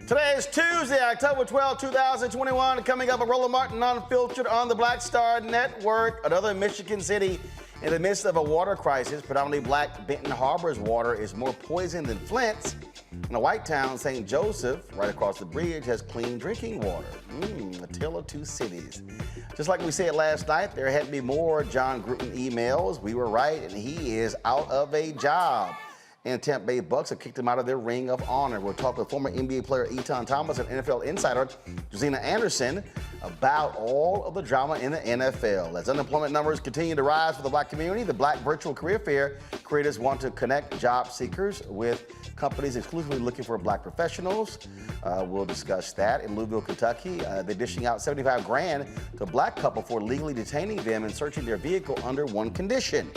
Today is Tuesday, October 12, 2021. Coming up, a Roland Martin Unfiltered on the Black Star Network. Another Michigan city in the midst of a water crisis. Predominantly black Benton Harbor's water is more poisoned than Flint's. In a white town, St. Joseph, right across the bridge, has clean drinking water. A tale of two cities. Just like we said last night, there had to be more Jon Gruden emails. We were right, and he is out of a job. And Tampa Bay Bucks have kicked him out of their ring of honor. We'll talk with former NBA player Etan Thomas and NFL insider Josina Anderson about all of the drama in the NFL. As unemployment numbers continue to rise for the black community, the Black Virtual Career Fair creators want to connect job seekers with companies exclusively looking for black professionals. We'll discuss that. In Louisville, Kentucky, they're dishing out $75 grand to a black couple for legally detaining them and searching their vehicle under one condition: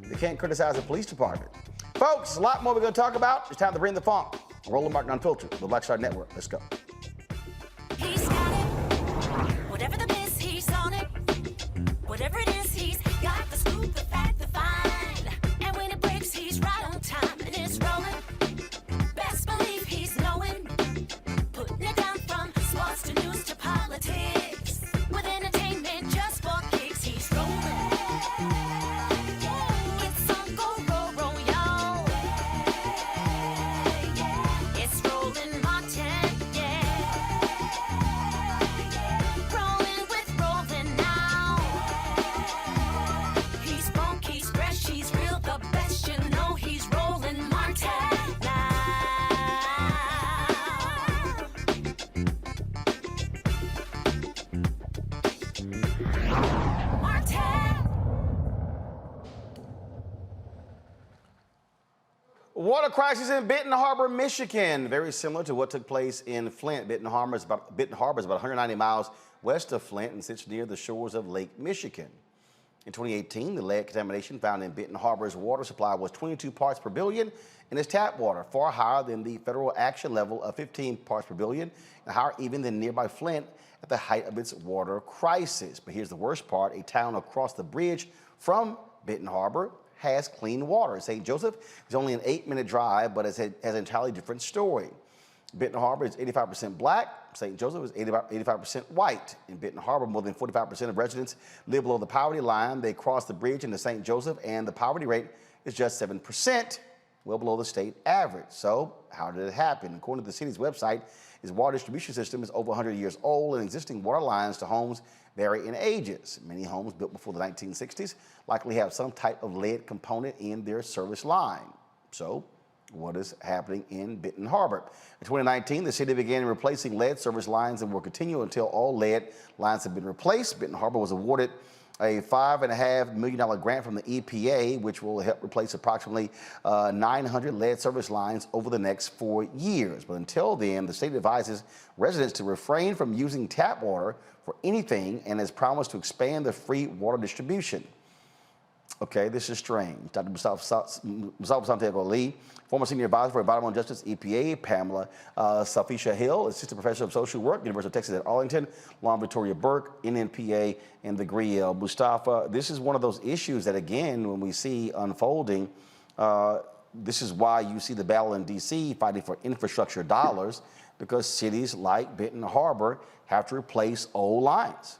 they can't criticize the police department. Folks, a lot more we're going to talk about. It's time to bring the funk. Roland Martin Unfiltered, the Black Star Network. Let's go. He's got it. Whatever the miss, he's on it. Whatever it is, he's got the scoop, the fact, the find. And when it breaks, he's right on time and it's rolling. Best believe he's knowing. Putting it down from sports to news to politics. With entertainment just for kicks, he's rolling. Yeah. Water crisis in Benton Harbor, Michigan. Very similar to what took place in Flint. Benton Harbor is about 190 miles west of Flint and sits near the shores of Lake Michigan. In 2018, the lead contamination found in Benton Harbor's water supply was 22 parts per billion in its tap water, far higher than the federal action level of 15 parts per billion, and higher even than nearby Flint at the height of its water crisis. But here's the worst part. A town across the bridge from Benton Harbor has clean water. St. Joseph is only an 8-minute drive, but has an entirely different story. Benton Harbor is 85% black. St. Joseph is 85% white. In Benton Harbor, more than 45% of residents live below the poverty line. They cross the bridge into St. Joseph, and the poverty rate is just 7%, well below the state average. So how did it happen? According to the city's website, its water distribution system is over 100 years old, and existing water lines to homes vary in ages. Many homes built before the 1960s likely have some type of lead component in their service line. So what is happening in Benton Harbor? In 2019, the city began replacing lead service lines and will continue until all lead lines have been replaced. Benton Harbor was awarded a $5.5 million grant from the EPA, which will help replace approximately 900 lead service lines over the next 4 years. But until then, the state advises residents to refrain from using tap water for anything and has promised to expand the free water distribution. Okay, this is strange. Dr. Mustafa Santiago-Lee, former senior advisor for environmental justice, EPA, Pamela Safisha Hill, assistant professor of social work, University of Texas at Arlington, Long Victoria Burke, NNPA, and the Griel. Mustafa, this is one of those issues that, again, when we see unfolding, this is why you see the battle in D.C. fighting for infrastructure dollars, because cities like Benton Harbor have to replace old lines.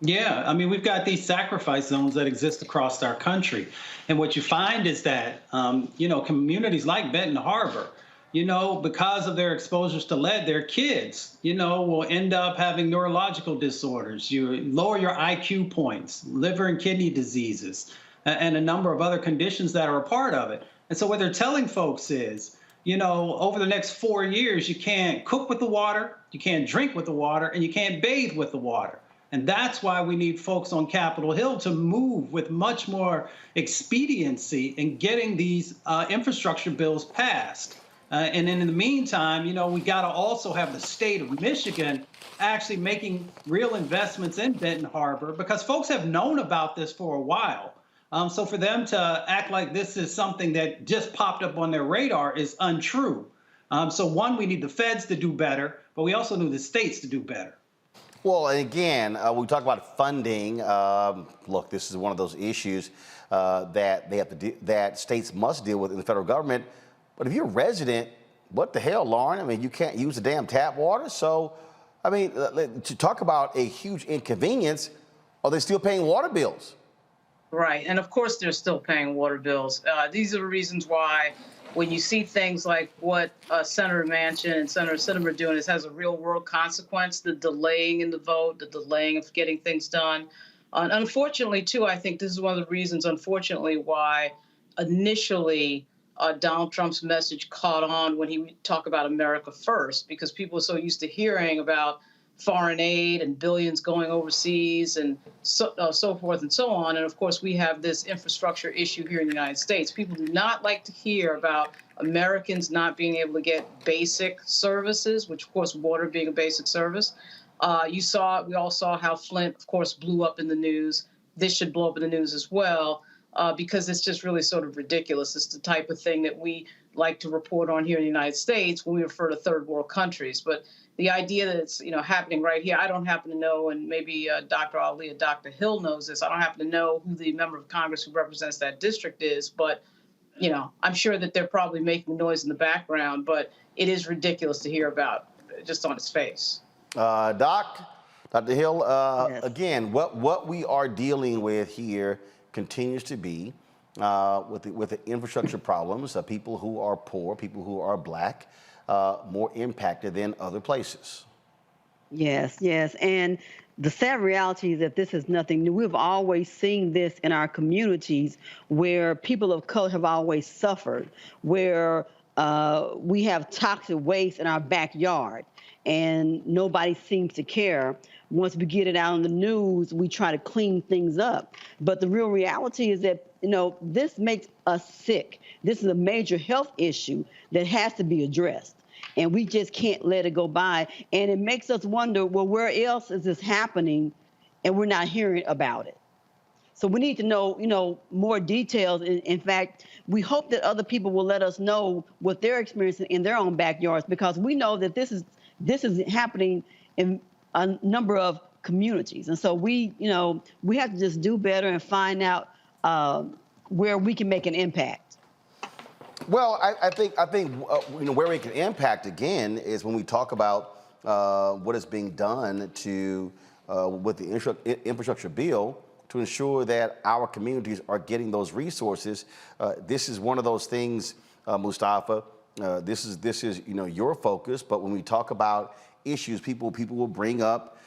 Yeah, I mean, we've got these sacrifice zones that exist across our country. And what you find is that, communities like Benton Harbor, because of their exposures to lead, their kids, will end up having neurological disorders. You lower your IQ points, liver and kidney diseases, and a number of other conditions that are a part of it. And so what they're telling folks is, over the next 4 years, you can't cook with the water, you can't drink with the water, and you can't bathe with the water. And that's why we need folks on Capitol Hill to move with much more expediency in getting these infrastructure bills passed. And in the meantime, we got to also have the state of Michigan actually making real investments in Benton Harbor, because folks have known about this for a while. So for them to act like this is something that just popped up on their radar is untrue. So one, we need the feds to do better, but we also need the states to do better. Well, and again, we talk about funding. Look, this is one of those issues that states must deal with in the federal government. But if you're a resident, what the hell, Lauren? I mean, you can't use the damn tap water. So, I mean, to talk about a huge inconvenience, are they still paying water bills? Right. And of course, they're still paying water bills. These are the reasons why when you see things like what Senator Manchin and Senator Sinema are doing, this has a real world consequence, the delaying in the vote, the delaying of getting things done. Unfortunately, too, I think this is one of the reasons, unfortunately, why initially Donald Trump's message caught on when he talked about America first, because people are so used to hearing about foreign aid and billions going overseas and so forth and so on. And of course, we have this infrastructure issue here in the United States. People do not like to hear about Americans not being able to get basic services, which of course, water being a basic service. We all saw how Flint, of course, blew up in the news. This should blow up in the news as well, because it's just really sort of ridiculous. It's the type of thing that we like to report on here in the United States when we refer to third world countries. But the idea that it's happening right here, I don't happen to know, and maybe Dr. Ali or Dr. Hill knows this. I don't happen to know who the member of Congress who represents that district is, but I'm sure that they're probably making noise in the background. But it is ridiculous to hear about, just on its face. Dr. Hill, Yes. Again, what we are dealing with here continues to be with the infrastructure problems. People who are poor, people who are black, more impacted than other places. Yes, yes. And the sad reality is that this is nothing new. We've always seen this in our communities where people of color have always suffered, where we have toxic waste in our backyard and nobody seems to care. Once we get it out on the news, we try to clean things up. But the real reality is that this makes us sick. This is a major health issue that has to be addressed. And we just can't let it go by. And it makes us wonder, well, where else is this happening and we're not hearing about it? So we need to know, more details. In fact, we hope that other people will let us know what they're experiencing in their own backyards, because we know that this is happening in a number of communities. And so we have to just do better and find out where we can make an impact. Well, I think where we can impact again is when we talk about what is being done to with the infrastructure bill to ensure that our communities are getting those resources. This is one of those things, Mustafa. This is your focus. But when we talk about issues, people will bring up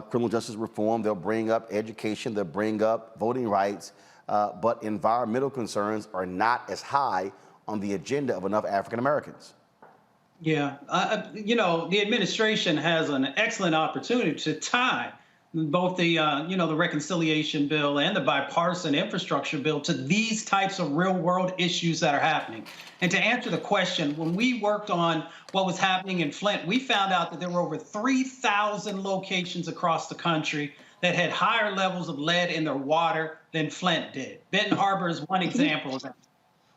criminal justice reform. They'll bring up education. They'll bring up voting rights. But environmental concerns are not as high on the agenda of enough African Americans. Yeah, the administration has an excellent opportunity to tie both the the reconciliation bill and the bipartisan infrastructure bill to these types of real world issues that are happening. And to answer the question, when we worked on what was happening in Flint, we found out that there were over 3,000 locations across the country that had higher levels of lead in their water than Flint did. Benton Harbor is one example of that.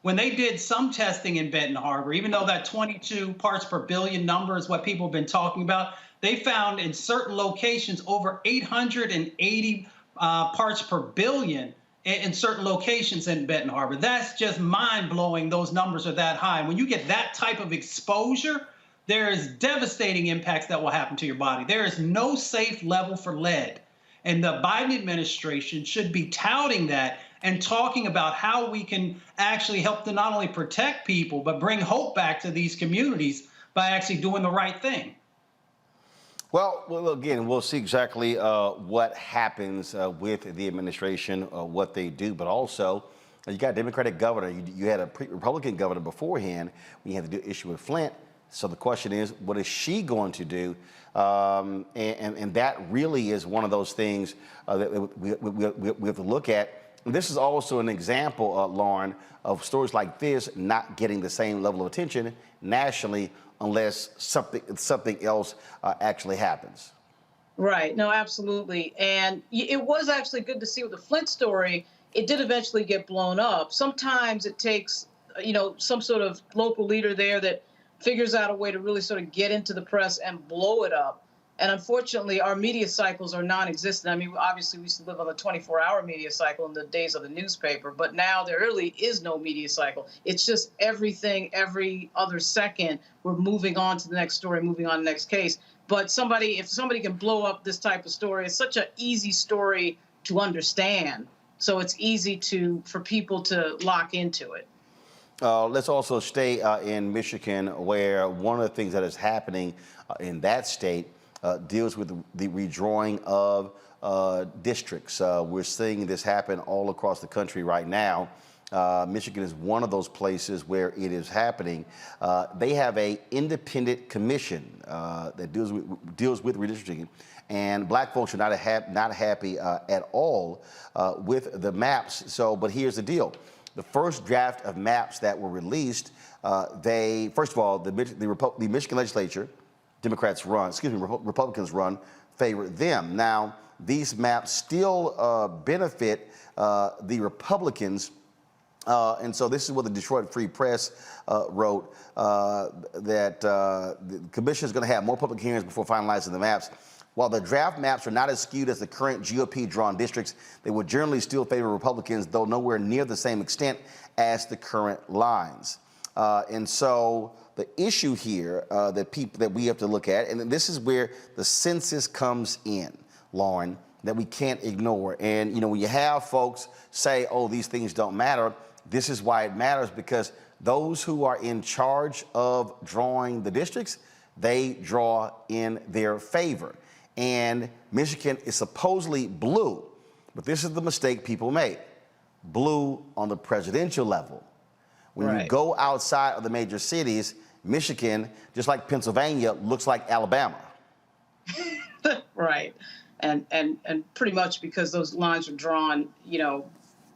When they did some testing in Benton Harbor, even though that 22 parts per billion number is what people have been talking about, they found in certain locations over 880 parts per billion in certain locations in Benton Harbor. That's just mind-blowing. Those numbers are that high. And when you get that type of exposure, there is devastating impacts that will happen to your body. There is no safe level for lead. And the Biden administration should be touting that and talking about how we can actually help to not only protect people, but bring hope back to these communities by actually doing the right thing. Well, again, we'll see exactly what happens with the administration, what they do, but also you got a Democratic governor. You had a Republican governor beforehand when you had to do issue with Flint. So the question is, what is she going to do? And that really is one of those things that we have to look at. And this is also an example, Lauren, of stories like this not getting the same level of attention nationally unless something else actually happens. Right. No, absolutely. And it was actually good to see with the Flint story. It did eventually get blown up. Sometimes it takes, some sort of local leader there that figures out a way to really sort of get into the press and blow it up. And unfortunately, our media cycles are non-existent. I mean, obviously, we used to live on the 24-hour media cycle in the days of the newspaper, but now there really is no media cycle. It's just everything, every other second, we're moving on to the next story, moving on to the next case. But if somebody can blow up this type of story, it's such an easy story to understand. So it's easy for people to lock into it. Let's also stay in Michigan, where one of the things that is happening in that state deals with the redrawing of districts. We're seeing this happen all across the country right now. Michigan is one of those places where it is happening. They have an independent commission that deals with redistricting, and black folks are not happy at all with the maps. But here's the deal. The first draft of maps that were released, first of all, the Michigan legislature, Republicans run, favor them. Now, these maps still benefit the Republicans. And so this is what the Detroit Free Press wrote, that the commission is going to have more public hearings before finalizing the maps. While the draft maps are not as skewed as the current GOP-drawn districts, they would generally still favor Republicans, though nowhere near the same extent as the current lines. And so the issue here that we have to look at, and this is where the census comes in, Lauren, that we can't ignore. And, when you have folks say, oh, these things don't matter, this is why it matters, because those who are in charge of drawing the districts, they draw in their favor. And Michigan is supposedly blue, but this is the mistake people make. Blue on the presidential level. When you go outside of the major cities, Michigan, just like Pennsylvania, looks like Alabama. Right. And pretty much because those lines are drawn,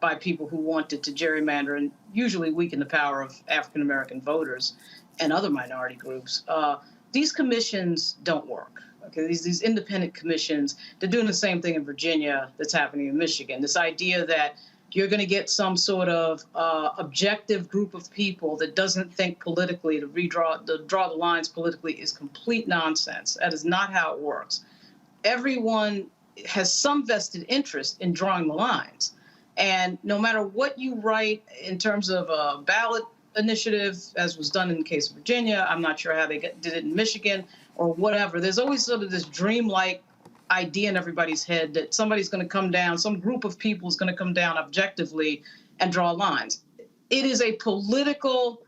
by people who wanted to gerrymander and usually weaken the power of African American voters and other minority groups. These commissions don't work. Okay, these independent commissions, they're doing the same thing in Virginia that's happening in Michigan. This idea that you're going to get some sort of objective group of people that doesn't think politically to draw the lines politically is complete nonsense. That is not how it works. Everyone has some vested interest in drawing the lines. And no matter what you write in terms of a ballot initiative, as was done in the case of Virginia, I'm not sure how they did it in Michigan or whatever, there's always sort of this dreamlike idea in everybody's head that somebody's going to come down, some group of people is going to come down objectively and draw lines. It is a political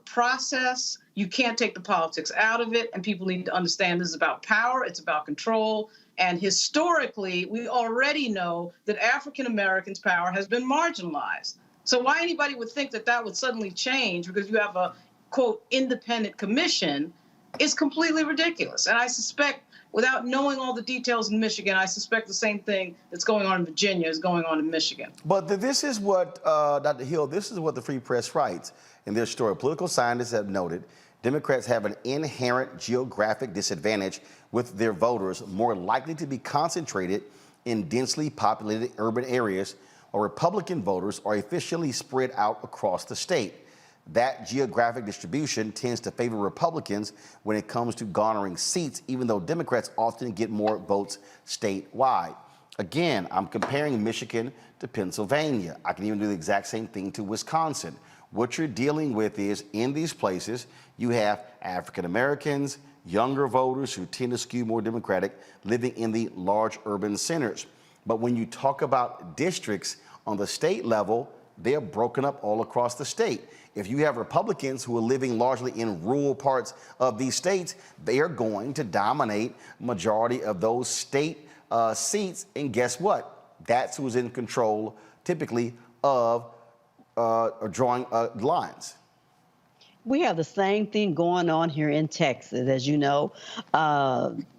process. You can't take the politics out of it, and people need to understand this is about power, it's about control, and historically, we already know that African Americans' power has been marginalized. So why anybody would think that that would suddenly change because you have a, quote, independent commission is completely ridiculous. And I suspect, without knowing all the details in Michigan, I suspect the same thing that's going on in Virginia is going on in Michigan. But this is what, Dr. Hill, this is what the Free Press writes in their story. Political scientists have noted Democrats have an inherent geographic disadvantage with their voters more likely to be concentrated in densely populated urban areas, while Republican voters are efficiently spread out across the state. That geographic distribution tends to favor Republicans when it comes to garnering seats, even though Democrats often get more votes statewide. Again, I'm comparing Michigan to Pennsylvania. I can even do the exact same thing to Wisconsin. What you're dealing with is, in these places, you have African Americans, younger voters who tend to skew more Democratic, living in the large urban centers. But when you talk about districts on the state level, they're broken up all across the state. If you have Republicans who are living largely in rural parts of these states, they are going to dominate majority of those state seats. And guess what? That's who's in control, typically, of drawing lines. We have the same thing going on here in Texas, as you know.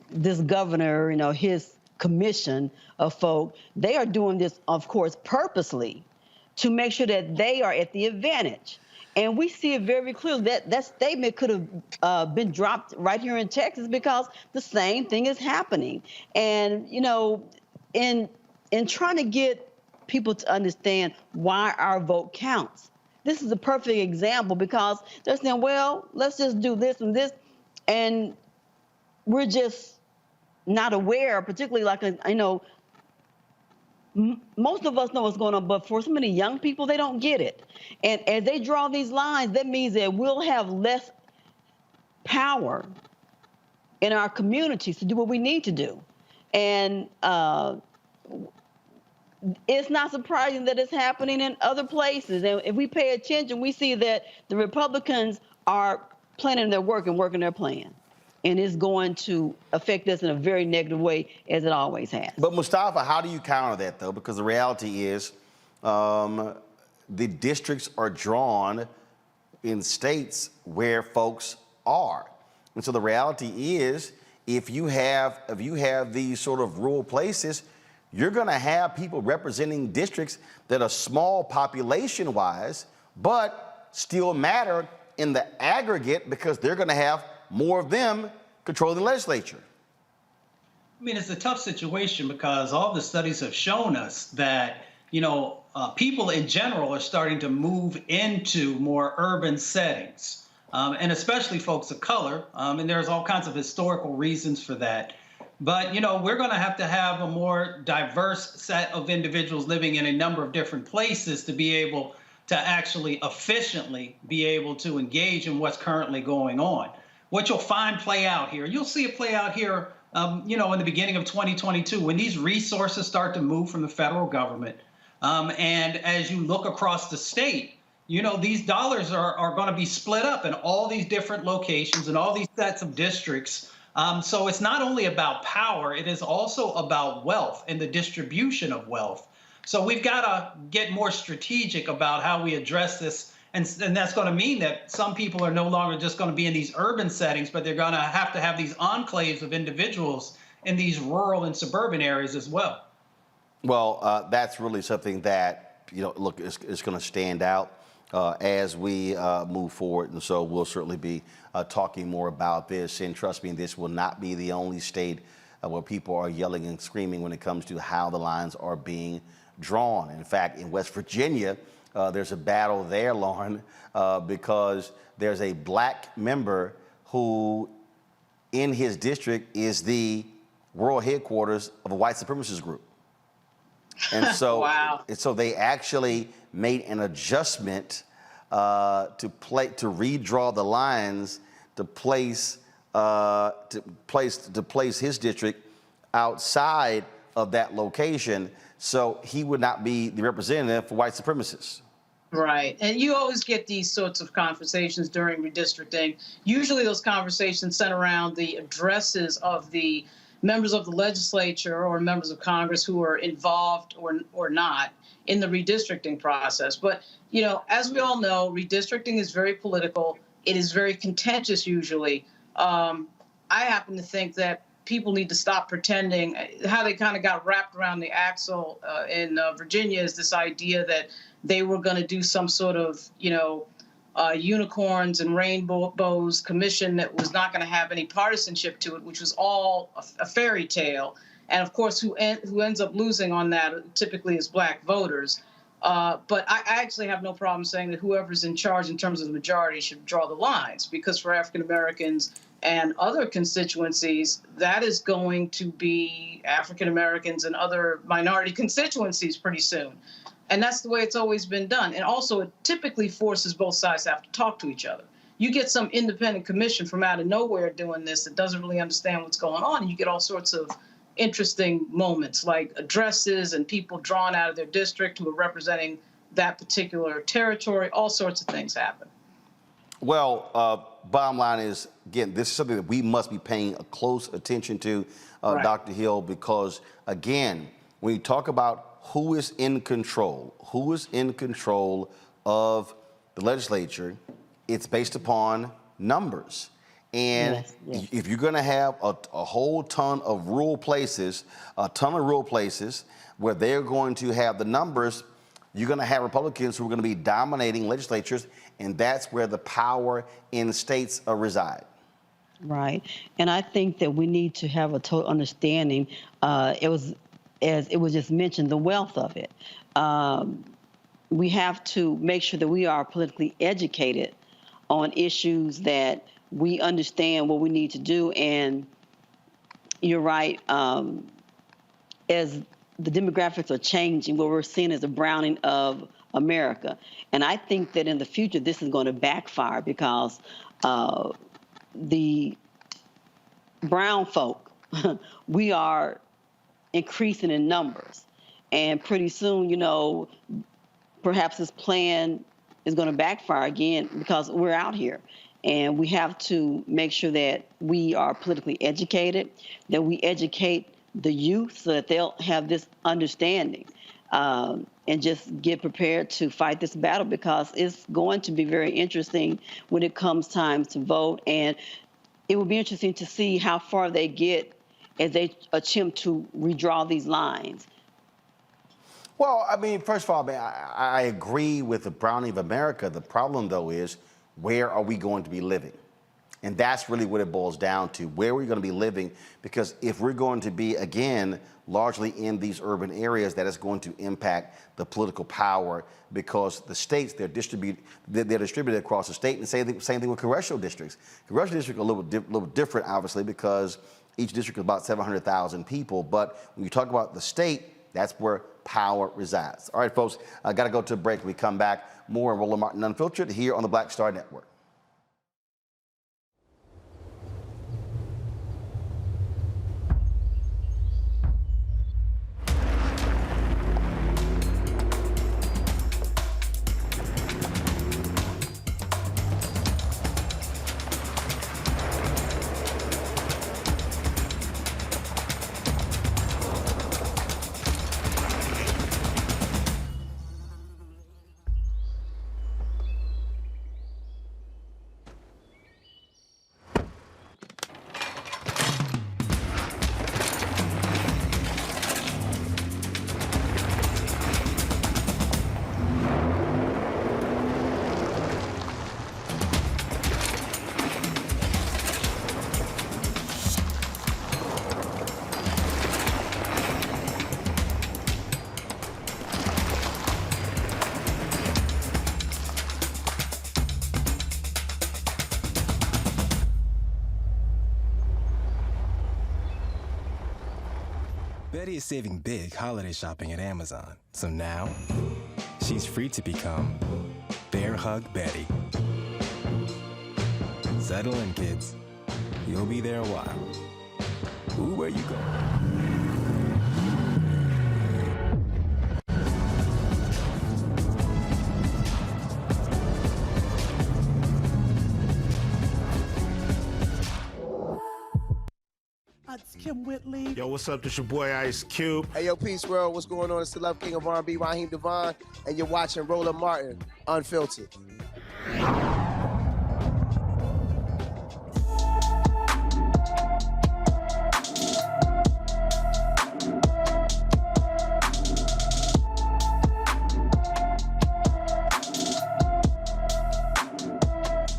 This governor, his commission of folk, they are doing this, of course, purposely to make sure that they are at the advantage. And we see it very clearly that statement could have been dropped right here in Texas because the same thing is happening. And, in trying to get people to understand why our vote counts, this is a perfect example because they're saying, well, let's just do this and this. And we're just not aware, particularly most of us know what's going on, but for so many young people, they don't get it. And as they draw these lines, that means that we'll have less power in our communities to do what we need to do. And it's not surprising that it's happening in other places. And if we pay attention, we see that the Republicans are planning their work and working their plan. And it's going to affect us in a very negative way, as it always has. But Mustafa, how do you counter that, though? Because the reality is the districts are drawn in states where folks are. And so the reality is, if you have these sort of rural places, you're going to have people representing districts that are small population-wise, but still matter in the aggregate because they're going to have more of them controlling the legislature. I mean, it's a tough situation because all the studies have shown us that, people in general are starting to move into more urban settings, and especially folks of color. And there's all kinds of historical reasons for that. But, we're going to have a more diverse set of individuals living in a number of different places to be able to actually efficiently be able to engage in what's currently going on. What you'll find play out here, you'll see it play out here, in the beginning of 2022, when these resources start to move from the federal government. And as you look across the state, these dollars are going to be split up in all these different locations and all these sets of districts. So it's not only about power, it is also about wealth and the distribution of wealth. So we've got to get more strategic about how we address this. And that's going to mean that some people are no longer just going to be in these urban settings, but they're going to have these enclaves of individuals in these rural and suburban areas as well. Well, that's really something that look, it's going to stand out as we move forward. And so we'll certainly be talking more about this. And trust me, this will not be the only state where people are yelling and screaming when it comes to how the lines are being drawn. In fact, in West Virginia, there's a battle there, Lauren, because there's a black member who in his district is the world headquarters of a white supremacist group. And so, Wow. and so they actually made an adjustment to redraw the lines to place his district outside of that location, so he would not be the representative for white supremacists. Right. And you always get these sorts of conversations during redistricting. Usually those conversations center around the addresses of the members of the legislature or members of Congress who are involved or not in the redistricting process. But, as we all know, redistricting is very political. It is very contentious usually. I happen to think that people need to stop pretending. How they kind of got wrapped around the axle in Virginia is this idea that they were going to do some sort of, unicorns and rainbows commission that was not going to have any partisanship to it, which was all a fairy tale. And of course, who ends up losing on that typically is black voters. But I actually have no problem saying that whoever's in charge in terms of the majority should draw the lines, because for African Americans and other constituencies, that is going to be African Americans and other minority constituencies pretty soon. And that's the way it's always been done. And also, it typically forces both sides to have to talk to each other. You get some independent commission from out of nowhere doing this that doesn't really understand what's going on, and you get all sorts of interesting moments like addresses and people drawn out of their district who are representing that particular territory. All sorts of things happen. Well, bottom line is, again, this is something that we must be paying a close attention to, Right. Dr. Hill, because, again, when you talk about who is in control of the legislature, it's based upon numbers. And Yes. if you're going to have a whole ton of rural places, where they're going to have the numbers, you're going to have Republicans who are going to be dominating legislatures, and that's where the power in states reside. Right. And I think that we need to have a total understanding. As it was just mentioned, the wealth of it. We have to make sure that we are politically educated on issues, that we understand what we need to do. And you're right, as the demographics are changing, what we're seeing is a browning of America. And I think that in the future, this is going to backfire, because the brown folk, we are increasing in numbers. And pretty soon, perhaps this plan is going to backfire again, because we're out here. And we have to make sure that we are politically educated, that we educate the youth so that they'll have this understanding, and just get prepared to fight this battle, because it's going to be very interesting when it comes time to vote. And it will be interesting to see how far they get as they attempt to redraw these lines. Well, I mean, first of all, I agree with the browning of America. The problem, though, is where are we going to be living? And that's really what it boils down to. Where are we going to be living? Because if we're going to be, again, largely in these urban areas, that is going to impact the political power, because the states, they're distributed across the state. And same thing with congressional districts. Congressional districts are a little different, obviously, because each district is about 700,000 people. But when you talk about the state, that's where power resides. All right, folks, I got to go to a break. When we come back, more Roland Martin Unfiltered here on the Black Star Network. Betty is saving big holiday shopping at Amazon. So now, she's free to become Bear Hug Betty. Settle in, kids. You'll be there a while. Ooh, where you going? It's Kim Whitley. Yo, what's up? This your boy Ice Cube. Hey, yo, Peace World. What's going on? It's the Love King of R&B, Raheem Devon, and you're watching Roland Martin, Unfiltered.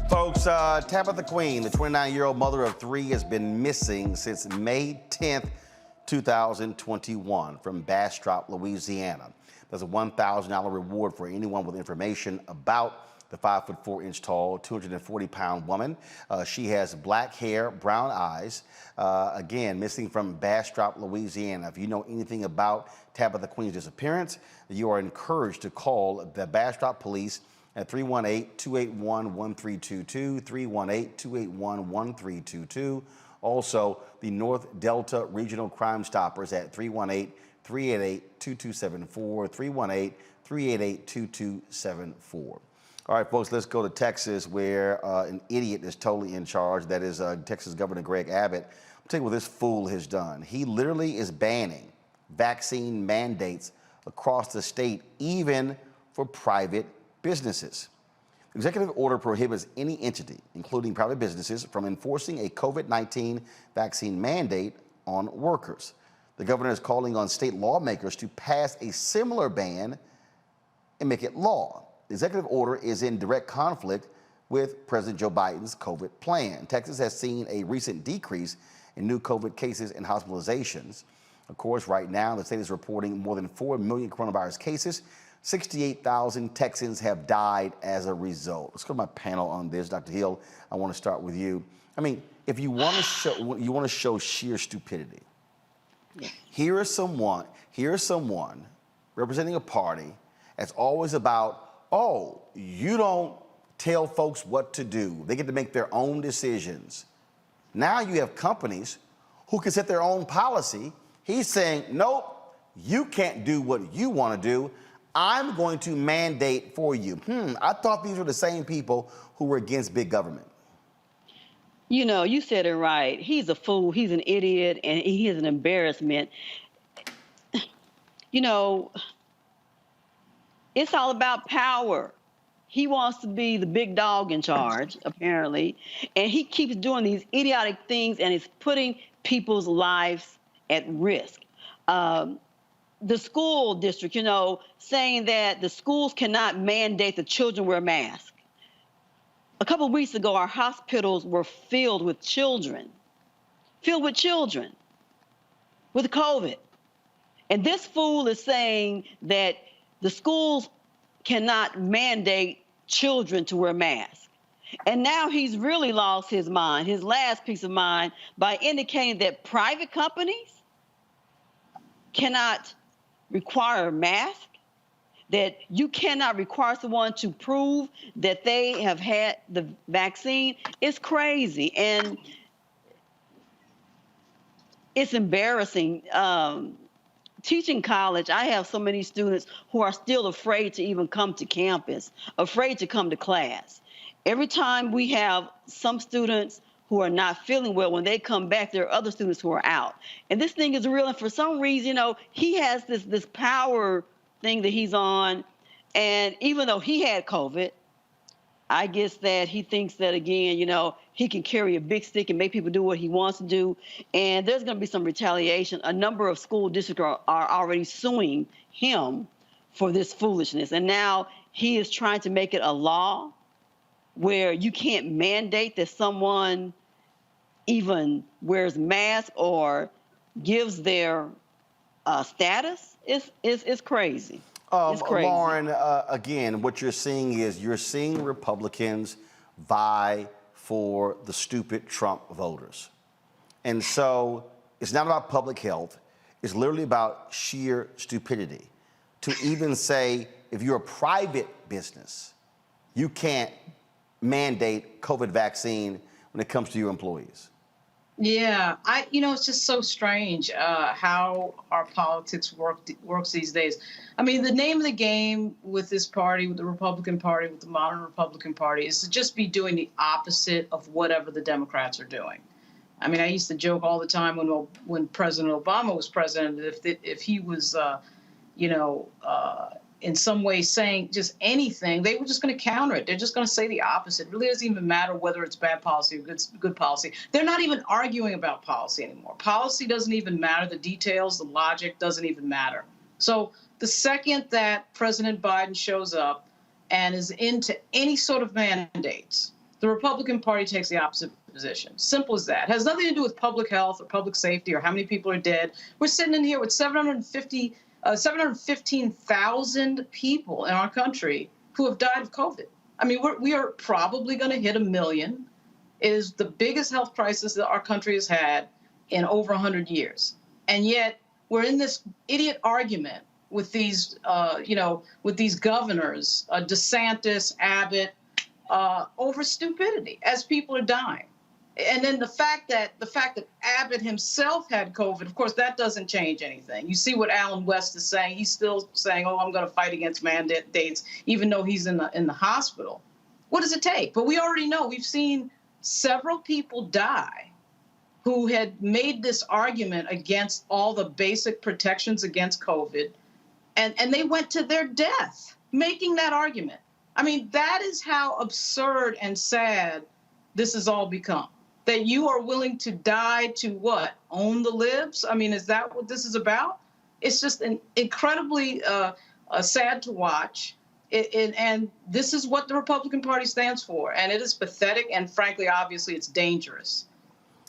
Folks, Tabitha Queen, the 29-year-old mother of three, has been missing since May 10th, 2021 from Bastrop, Louisiana. There's a $1,000 reward for anyone with information about the 5'4" tall, 240-pound woman. She has black hair, brown eyes. Again, missing from Bastrop, Louisiana. If you know anything about Tabitha Queen's disappearance, you are encouraged to call the Bastrop Police at 318-281-1322, 318-281-1322. Also, the North Delta Regional Crime Stoppers at 318-388-2274, 318-388-2274. All right, folks, let's go to Texas, where an idiot is totally in charge. That is Texas Governor Greg Abbott. I'll tell you what this fool has done. He literally is banning vaccine mandates across the state, even for private businesses. The executive order prohibits any entity, including private businesses, from enforcing a COVID-19 vaccine mandate on workers. The governor is calling on state lawmakers to pass a similar ban and make it law. The executive order is in direct conflict with President Joe Biden's COVID plan. Texas has seen a recent decrease in new COVID cases and hospitalizations. Of course, right now, the state is reporting more than 4 million coronavirus cases. 68,000 Texans have died as a result. Let's go to my panel on this. Dr. Hill, I want to start with you. I mean, if you want to show sheer stupidity, yeah. Here is someone representing a party that's always about, oh, you don't tell folks what to do. They get to make their own decisions. Now you have companies who can set their own policy. He's saying, nope, you can't do what you want to do. I'm going to mandate for you. I thought these were the same people who were against big government. You know, you said it right. He's a fool, he's an idiot, and he is an embarrassment. You know, it's all about power. He wants to be the big dog in charge, apparently, and he keeps doing these idiotic things, and it's putting people's lives at risk. The school district, you know, saying that the schools cannot mandate the children wear masks. A couple of weeks ago, our hospitals were filled with children with COVID. And this fool is saying that the schools cannot mandate children to wear masks. And now he's really lost his mind, his last piece of mind, by indicating that private companies cannot require a mask, that you cannot require someone to prove that they have had the vaccine. It's crazy, and it's embarrassing. Teaching college, I have so many students who are still afraid to even come to campus, afraid to come to class. Every time we have some students who are not feeling well, when they come back, there are other students who are out. And this thing is real, and for some reason, you know, he has this power thing that he's on, and even though he had COVID, I guess that he thinks that, again, you know, he can carry a big stick and make people do what he wants to do, and there's going to be some retaliation. A number of school districts are already suing him for this foolishness, and now he is trying to make it a law where you can't mandate that someone even wears masks or gives their status. It's crazy. It's crazy. Lauren, again, what you're seeing is Republicans vie for the stupid Trump voters. And so it's not about public health. is literally about sheer stupidity. To even say, if you're a private business, you can't mandate COVID vaccine when it comes to your employees. Yeah, it's just so strange how our politics works these days. I mean, the name of the game with this party, with the Republican Party, with the modern Republican Party, is to just be doing the opposite of whatever the Democrats are doing. I mean, I used to joke all the time when President Obama was president, if he was, in some way saying just anything, they were just going to counter it. They're just going to say the opposite. It really doesn't even matter whether it's bad policy or good policy. They're not even arguing about policy anymore. Policy doesn't even matter. The details, the logic doesn't even matter. So the second that President Biden shows up and is into any sort of mandates, the Republican Party takes the opposite position. Simple as that. It has nothing to do with public health or public safety or how many people are dead. We're sitting in here with 715,000 people in our country who have died of COVID. I mean, we are probably going to hit 1 million. It is the biggest health crisis that our country has had in over 100 years. And yet we're in this idiot argument with these, with these governors, DeSantis, Abbott, over stupidity as people are dying. And then the fact that Abbott himself had COVID, of course, that doesn't change anything. You see what Alan West is saying. He's still saying, "Oh, I'm going to fight against mandates," even though he's in the hospital. What does it take? But we already know. We've seen several people die who had made this argument against all the basic protections against COVID, and they went to their death making that argument. I mean, that is how absurd and sad this has all become. That you are willing to die to what? Own the libs? I mean, is that what this is about? It's just incredibly sad to watch. And this is what the Republican Party stands for. And it is pathetic. And frankly, obviously, it's dangerous.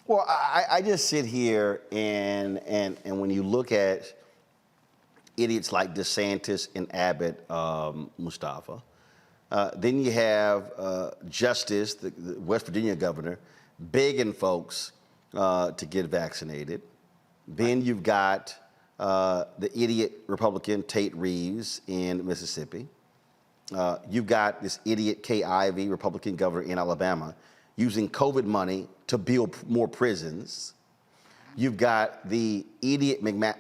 Well, I just sit here and when you look at idiots like DeSantis and Abbott, Mustafa, then you have Justice, the West Virginia governor, begging folks to get vaccinated. Then you've got the idiot Republican Tate Reeves in Mississippi. You've got this idiot Kay Ivey, Republican governor in Alabama, using COVID money to build more prisons. You've got the idiot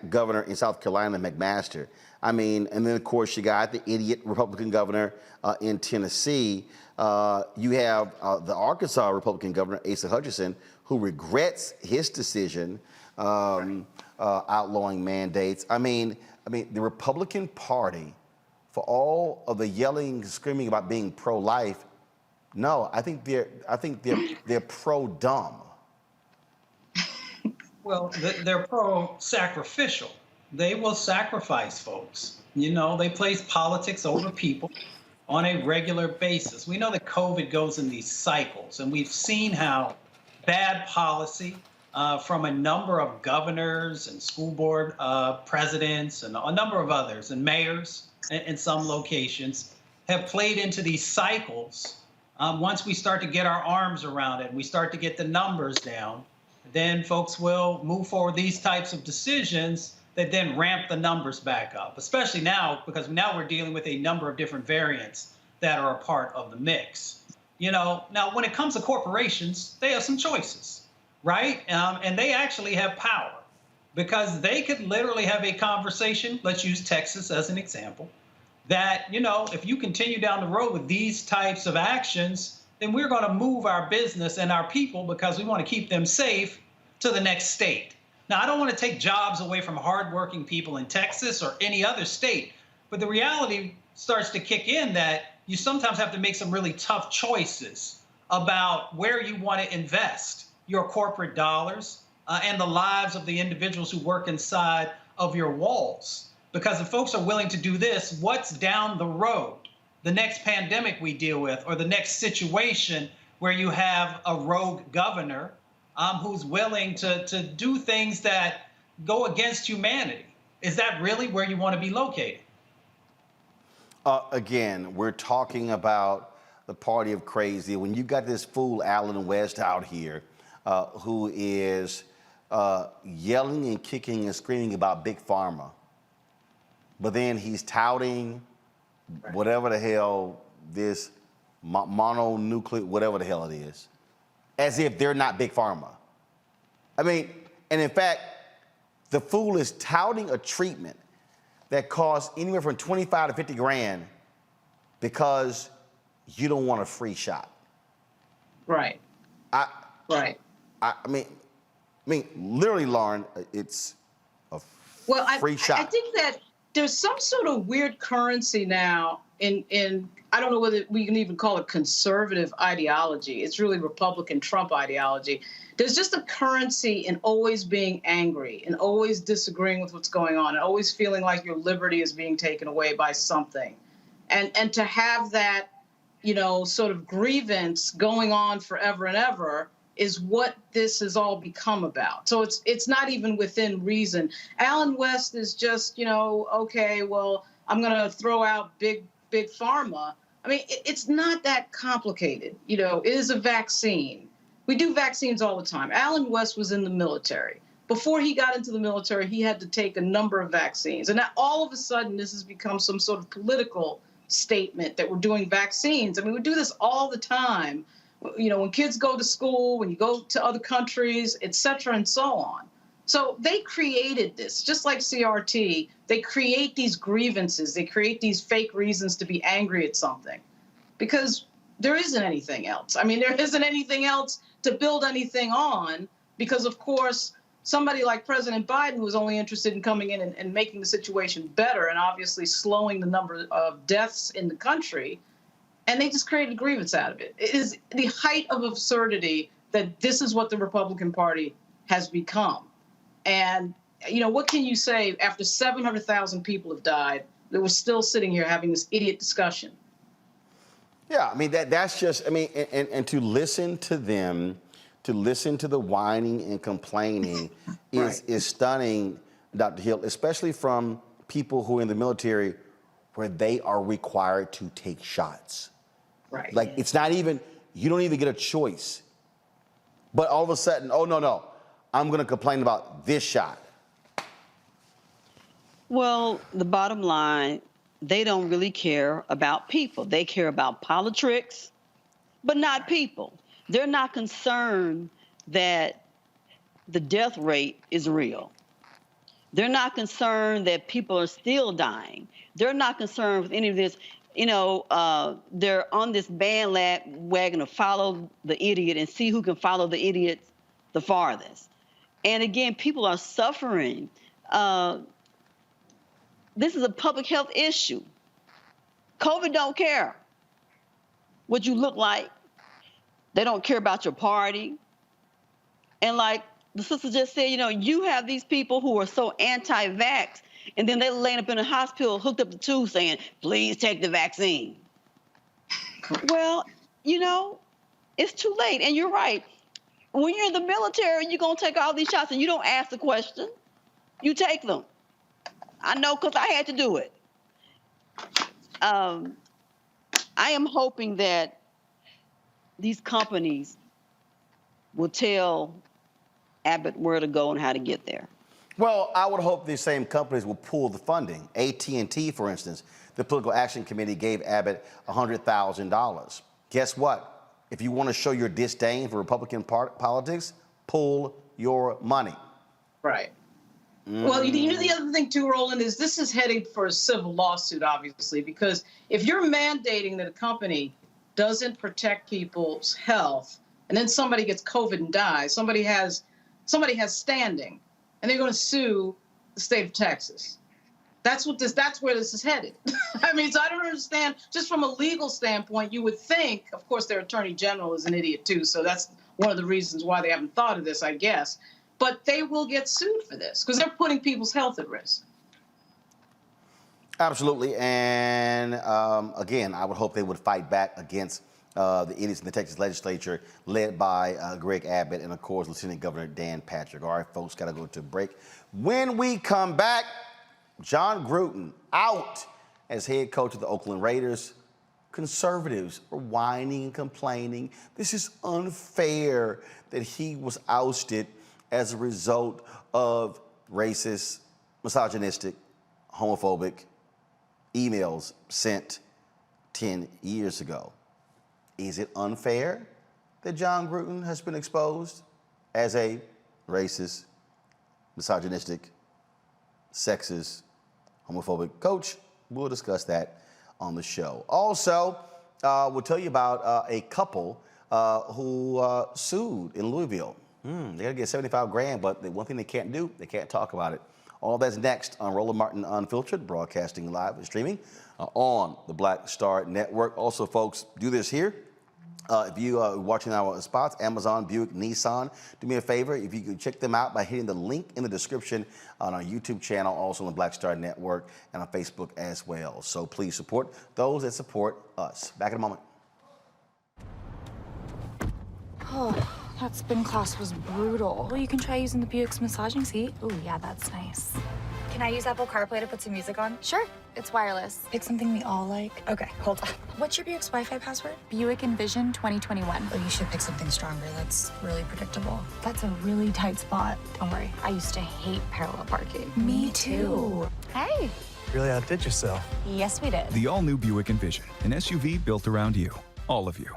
governor in South Carolina, McMaster. I mean, and then of course you got the idiot Republican governor in Tennessee. You have the Arkansas Republican governor, Asa Hutchinson, who regrets his decision outlawing mandates. I mean, the Republican Party, for all of the yelling, screaming about being pro-life, no, I think they're pro-dumb. Well, they're pro-sacrificial. They will sacrifice folks. You know, they place politics over people on a regular basis. We know that COVID goes in these cycles, and we've seen how bad policy from a number of governors and school board presidents and a number of others and mayors in some locations have played into these cycles. Once we start to get our arms around it, and we start to get the numbers down, then folks will move forward these types of decisions that then ramp the numbers back up, especially now, because now we're dealing with a number of different variants that are a part of the mix. You know, now when it comes to corporations, they have some choices, right? And they actually have power, because they could literally have a conversation, let's use Texas as an example, that, you know, if you continue down the road with these types of actions, then we're going to move our business and our people, because we want to keep them safe, to the next state. Now, I don't want to take jobs away from hardworking people in Texas or any other state, but the reality starts to kick in that you sometimes have to make some really tough choices about where you want to invest your corporate dollars and the lives of the individuals who work inside of your walls. Because if folks are willing to do this, what's down the road? The next pandemic we deal with, or the next situation where you have a rogue governor who's willing to do things that go against humanity. Is that really where you want to be located? Again, we're talking about the party of crazy. When you got this fool Alan West out here, who is yelling and kicking and screaming about Big Pharma. But then he's touting whatever the hell this mononuclear, whatever the hell it is, as if they're not Big Pharma. I mean, and in fact, the fool is touting a treatment that costs anywhere from 25 to 50 grand because you don't want a free shot. Right. Right. I mean, literally, Lauren, it's a free shot. I think that there's some sort of weird currency now in I don't know whether we can even call it conservative ideology. It's really Republican Trump ideology. There's just a currency in always being angry and always disagreeing with what's going on and always feeling like your liberty is being taken away by something. And to have that, sort of grievance going on forever and ever is what this has all become about. So it's not even within reason. Alan West is just, okay, well, I'm going to throw out big pharma. I mean, it's not that complicated. It is a vaccine. We do vaccines all the time. Alan West was in the military. Before he got into the military, he had to take a number of vaccines. And now all of a sudden, this has become some sort of political statement that we're doing vaccines. I mean, we do this all the time. When kids go to school, when you go to other countries, et cetera, and so on. So they created this, just like CRT. They create these grievances. They create these fake reasons to be angry at something because there isn't anything else. I mean, there isn't anything else to build anything on because, of course, somebody like President Biden was only interested in coming in and making the situation better and obviously slowing the number of deaths in the country. And they just created a grievance out of it. It is the height of absurdity that this is what the Republican Party has become. And, what can you say after 700,000 people have died that we're still sitting here having this idiot discussion? Yeah, I mean, that's just, and to listen to them, to listen to the whining and complaining is stunning, Dr. Hill, especially from people who are in the military where they are required to take shots. Right. Like, it's not even, you don't even get a choice. But all of a sudden, oh, no, I'm going to complain about this shot. Well, the bottom line, they don't really care about people. They care about politics, but not people. They're not concerned that the death rate is real. They're not concerned that people are still dying. They're not concerned with any of this. They're on this bandwagon to follow the idiot and see who can follow the idiot the farthest. And again, people are suffering. This is a public health issue. COVID don't care what you look like. They don't care about your party. And like the sister just said, you have these people who are so anti-vax, and then they're laying up in a hospital, hooked up to tubes saying, please take the vaccine. Well, it's too late. And you're right. When you're in the military, you're going to take all these shots and you don't ask the question. You take them. I know because I had to do it. I am hoping that these companies will tell Abbott where to go and how to get there. Well, I would hope these same companies will pool the funding. AT&T, for instance, the Political Action Committee gave Abbott $100,000. Guess what? If you want to show your disdain for Republican politics, pull your money. Right. Well, the other thing too, Roland, is this is heading for a civil lawsuit, obviously, because if you're mandating that a company doesn't protect people's health, and then somebody gets COVID and dies, somebody has standing, and they're going to sue the state of Texas. That's where this is headed. I mean, so I don't understand. Just from a legal standpoint, you would think, of course, their attorney general is an idiot too, so that's one of the reasons why they haven't thought of this, I guess. But they will get sued for this because they're putting people's health at risk. Absolutely. And again, I would hope they would fight back against the idiots in the Texas legislature led by Greg Abbott and, of course, Lieutenant Governor Dan Patrick. All right, folks, got to go to a break. When we come back, Jon Gruden out as head coach of the Oakland Raiders. Conservatives are whining and complaining. This is unfair that he was ousted as a result of racist, misogynistic, homophobic emails sent 10 years ago. Is it unfair that Jon Gruden has been exposed as a racist, misogynistic, sexist, homophobic coach? We'll discuss that on the show. Also, we'll tell you about a couple who sued in Louisville. They gotta get 75 grand, but the one thing they can't do, they can't talk about it. All that's next on Roland Martin Unfiltered, broadcasting live and streaming on the Black Star Network. Also, folks, do this here. If you are watching our spots, Amazon, Buick, Nissan, do me a favor. If you could check them out by hitting the link in the description on our YouTube channel, also on the Black Star Network, and on Facebook as well. So please support those that support us. Back in a moment. Oh, that spin class was brutal. Well, you can try using the Buick's massaging seat. Oh, yeah, that's nice. Can I use Apple CarPlay to put some music on? Sure, it's wireless. Pick something we all like. Okay, hold on. What's your Buick's Wi-Fi password? Buick Envision 2021. Oh, you should pick something stronger. That's really predictable. That's a really tight spot. Don't worry, I used to hate parallel parking. Me too. Hey. Really outdid yourself. Yes, we did. The all-new Buick Envision, an SUV built around you, all of you.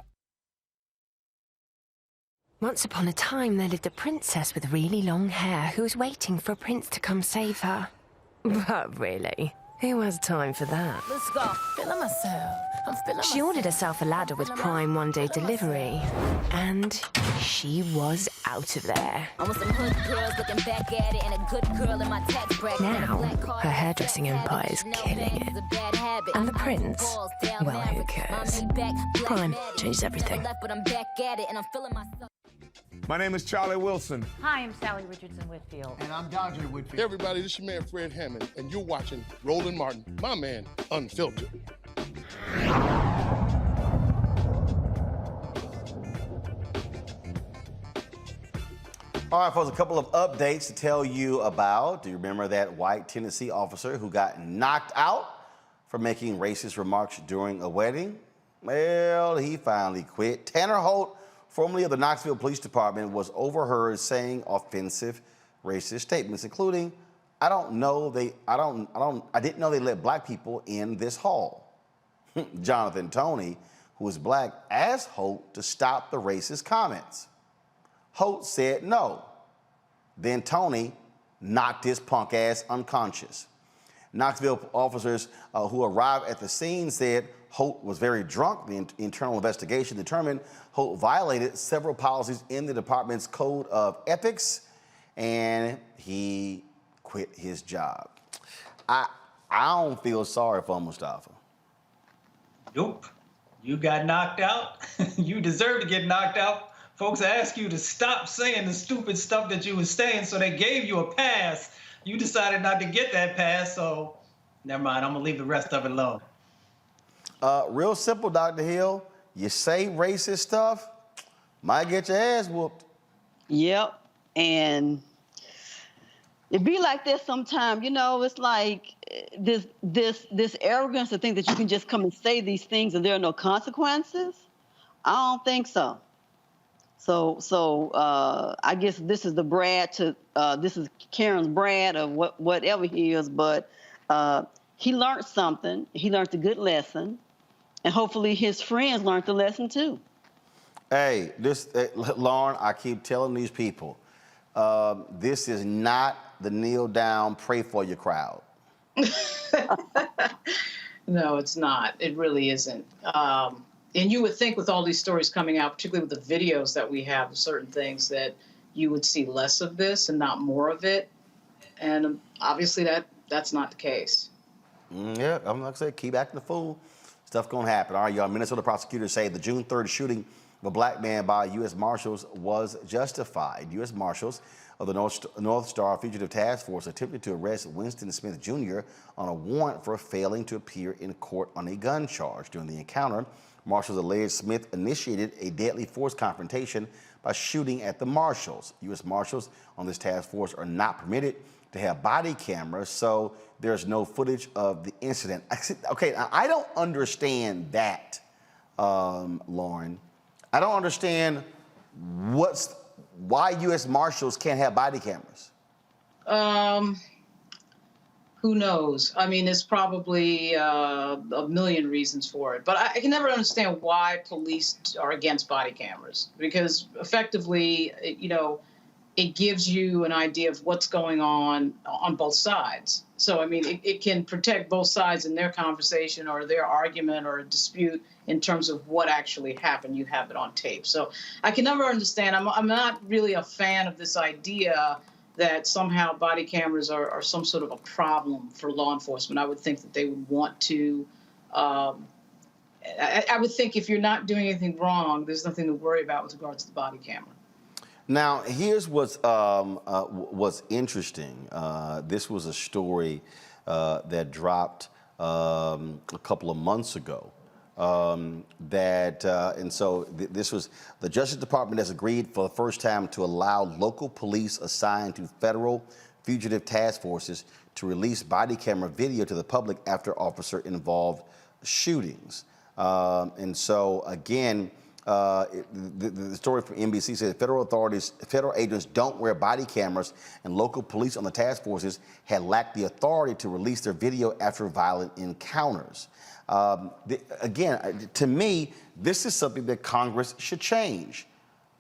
Once upon a time, there lived a princess with really long hair who was waiting for a prince to come save her. But really, who has time for that? Let's go. Feeling myself. I'm feeling She ordered herself a ladder with Prime one-day delivery, and she was out of there. I want some hood girls looking back at it and a good girl in my tax bracket. Now, her hairdressing empire is killing it. And the prince, well, who cares? Prime changes everything. My name is Charlie Wilson. Hi, I'm Sally Richardson Whitfield. And I'm Dodger Whitfield. Hey everybody, this is your man Fred Hammond, and you're watching Roland Martin, my man, Unfiltered. All right, folks, a couple of updates to tell you about. Do you remember that white Tennessee officer who got knocked out for making racist remarks during a wedding? Well, he finally quit. Tanner Holt, formerly of the Knoxville Police Department, was overheard saying offensive racist statements, including, I didn't know they let black people in this hall. Jonathan Toney, who is black, asked Holt to stop the racist comments. Holt said no. Then Toney knocked his punk ass unconscious. Knoxville officers who arrived at the scene said Holt was very drunk. The internal investigation determined Holt violated several policies in the department's code of ethics, and he quit his job. I don't feel sorry for Mustafa. Nope. You got knocked out. You deserve to get knocked out. Folks asked you to stop saying the stupid stuff that you were saying, so they gave you a pass. You decided not to get that pass, so never mind. I'm going to leave the rest of it alone. Real simple, Dr. Hill. You say racist stuff, might get your ass whooped. Yep. And it be like this sometimes, you know, it's like this arrogance to think that you can just come and say these things and there are no consequences. I don't think so. So I guess this is the Brad to this is Karen's Brad of whatever he is, but he learned something. He learned a good lesson, and hopefully his friends learned the lesson too. Hey, Lauren, I keep telling these people, this is not the kneel down, pray for your crowd. No, it's not. It really isn't. And you would think with all these stories coming out, particularly with the videos that we have of certain things, that you would see less of this and not more of it. And obviously that's not the case. Yeah, I'm like I said, keep acting the fool. Stuff gonna happen. All right, y'all. Minnesota prosecutors say the June 3rd shooting of a black man by U.S. Marshals was justified. U.S. Marshals of the North Star Fugitive Task Force attempted to arrest Winston Smith Jr. on a warrant for failing to appear in court on a gun charge. During the encounter, Marshals alleged Smith initiated a deadly force confrontation by shooting at the marshals. U.S. Marshals on this task force are not permitted to have body cameras, so there's no footage of the incident. Okay, I don't understand that, Lauren. I don't understand what's why U.S. Marshals can't have body cameras? Who knows? I mean, there's probably a million reasons for it. But I can never understand why police are against body cameras, because effectively, it gives you an idea of what's going on both sides. So, I mean, it can protect both sides in their conversation or their argument or a dispute in terms of what actually happened. You have it on tape. So I can never understand. I'm not really a fan of this idea that somehow body cameras are some sort of a problem for law enforcement. I would think that they would want to, I would think if you're not doing anything wrong, there's nothing to worry about with regards to the body camera. Now, here's what's interesting. This was a story that dropped a couple of months ago. This was the Justice Department has agreed for the first time to allow local police assigned to federal fugitive task forces to release body camera video to the public after officer-involved shootings. The story from NBC says federal agents don't wear body cameras, and local police on the task forces had lacked the authority to release their video after violent encounters. To me, this is something that Congress should change.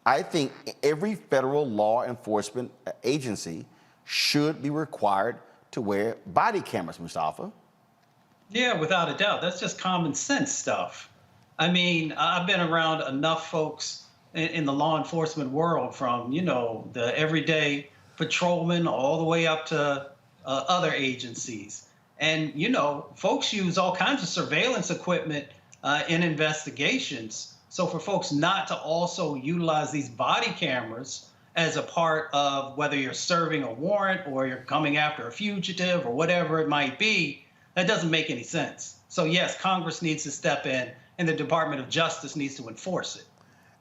I think every federal law enforcement agency should be required to wear body cameras, Mustafa. Yeah, without a doubt. That's just common sense stuff. I mean, I've been around enough folks in the law enforcement world, from, the everyday patrolman all the way up to other agencies. And, folks use all kinds of surveillance equipment in investigations. So for folks not to also utilize these body cameras as a part of whether you're serving a warrant or you're coming after a fugitive or whatever it might be, that doesn't make any sense. So yes, Congress needs to step in and the Department of Justice needs to enforce it.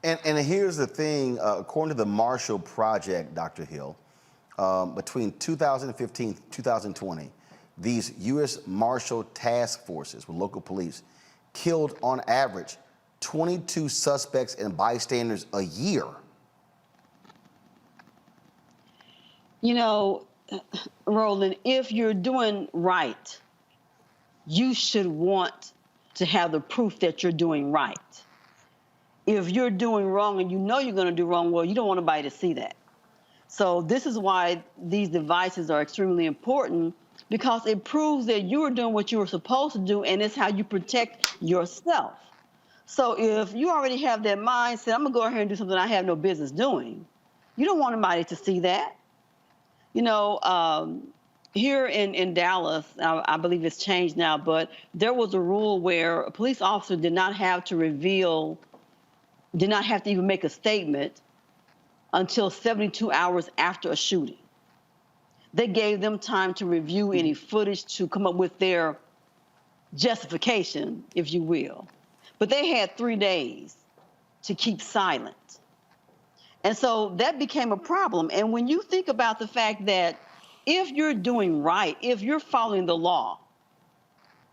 And here's the thing, according to the Marshall Project, Dr. Hill, between 2015 and 2020, these U.S. Marshal task forces with local police killed, on average, 22 suspects and bystanders a year. Roland, if you're doing right, you should want to have the proof that you're doing right. If you're doing wrong and you know you're going to do wrong, well, you don't want anybody to see that. So this is why these devices are extremely important, because it proves that you are doing what you were supposed to do, and it's how you protect yourself. So if you already have that mindset, I'm going to go ahead and do something I have no business doing, you don't want anybody to see that. Here in Dallas, I believe it's changed now, but there was a rule where a police officer did not have to even make a statement until 72 hours after a shooting. They gave them time to review any footage, to come up with their justification, if you will. But they had 3 days to keep silent. And so that became a problem. And when you think about the fact that if you're doing right, if you're following the law,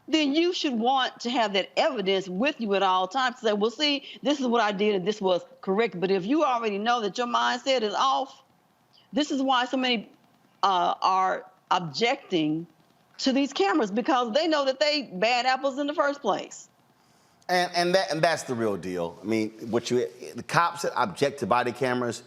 then you should want to have that evidence with you at all times to say, well, see, this is what I did and this was correct. But if you already know that your mindset is off, this is why so many are objecting to these cameras, because they know that they bad apples in the first place. And that's the real deal. I mean, the cops that object to body cameras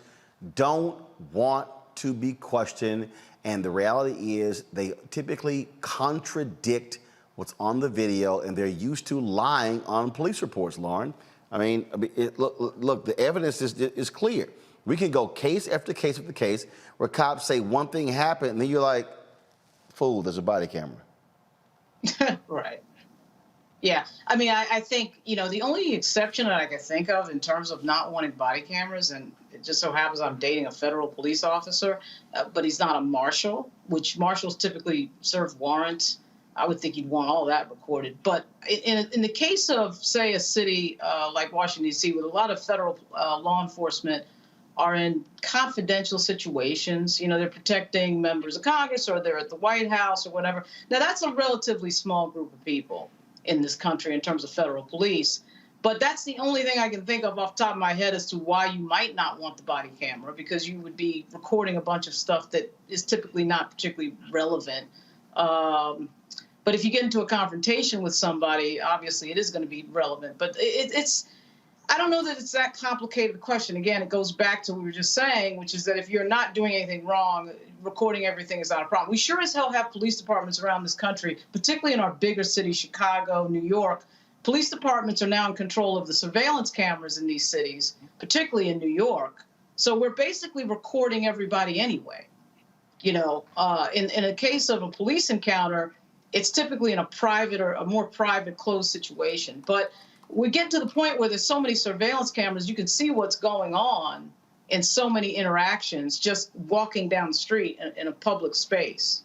don't want to be questioned, and the reality is they typically contradict what's on the video, and they're used to lying on police reports, Lauren. Look, the evidence is clear. We can go case after case after case where cops say one thing happened, and then you're like, fool, there's a body camera. Right. Yeah. I mean, I think, the only exception that I can think of in terms of not wanting body cameras, and it just so happens I'm dating a federal police officer, but he's not a marshal, which marshals typically serve warrants. I would think you'd want all that recorded. But in the case of, say, a city like Washington, D.C., with a lot of federal law enforcement are in confidential situations, they're protecting members of Congress or they're at the White House or whatever. Now, that's a relatively small group of people in this country in terms of federal police. But that's the only thing I can think of off the top of my head as to why you might not want the body camera, because you would be recording a bunch of stuff that is typically not particularly relevant. But if you get into a confrontation with somebody, obviously it is going to be relevant. But I don't know that it's that complicated a question. Again, it goes back to what we were just saying, which is that if you're not doing anything wrong, recording everything is not a problem. We sure as hell have police departments around this country, particularly in our bigger cities, Chicago, New York. Police departments are now in control of the surveillance cameras in these cities, particularly in New York. So we're basically recording everybody anyway. You know, in a case of a police encounter, it's typically in a private or a more private, closed situation. But we get to the point where there's so many surveillance cameras, you can see what's going on in so many interactions just walking down the street in a public space.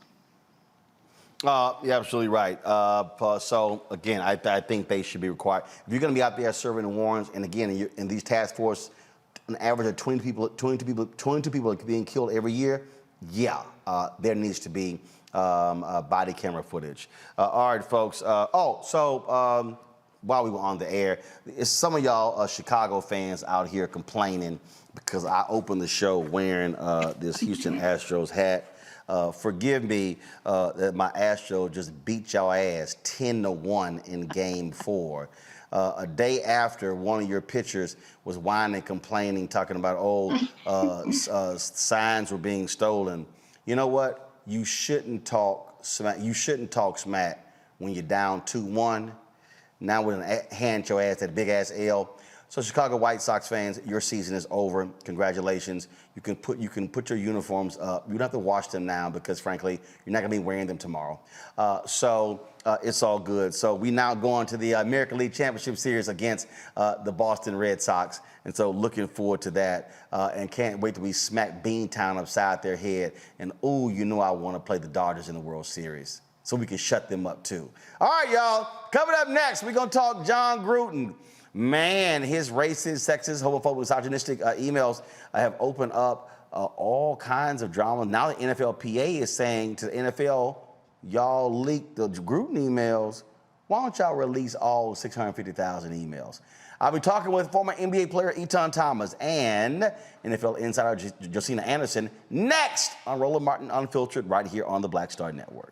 You're absolutely right. So, again, I think they should be required. If you're going to be out there serving warrants, and again, in these task force, an average of 22 people are being killed every year, yeah, there needs to be body camera footage. All right, folks. While we were on the air, some of y'all Chicago fans out here complaining because I opened the show wearing this Houston Astros hat. Forgive me that my Astros just beat y'all ass 10-1 in Game 4. A day after one of your pitchers was whining, complaining, talking about signs were being stolen. You know what? You shouldn't talk smack. You shouldn't talk smack when you're down 2-1. Now we're gonna hand your ass that big ass L. So Chicago White Sox fans, your season is over. Congratulations. You can put your uniforms up. You don't have to wash them now because frankly, you're not gonna be wearing them tomorrow. It's all good. So we now go on to the American League Championship Series against the Boston Red Sox. And so looking forward to that and can't wait till we smack Beantown upside their head. And ooh, you know I wanna play the Dodgers in the World Series so we can shut them up too. All right, y'all, coming up next, we're gonna talk Jon Gruden. Man, his racist, sexist, homophobic, misogynistic emails have opened up all kinds of drama. Now the NFLPA is saying to the NFL, y'all leaked the Gruden emails. Why don't y'all release all 650,000 emails? I'll be talking with former NBA player Eton Thomas and NFL insider Josina Anderson next on Roland Martin Unfiltered right here on the Black Star Network.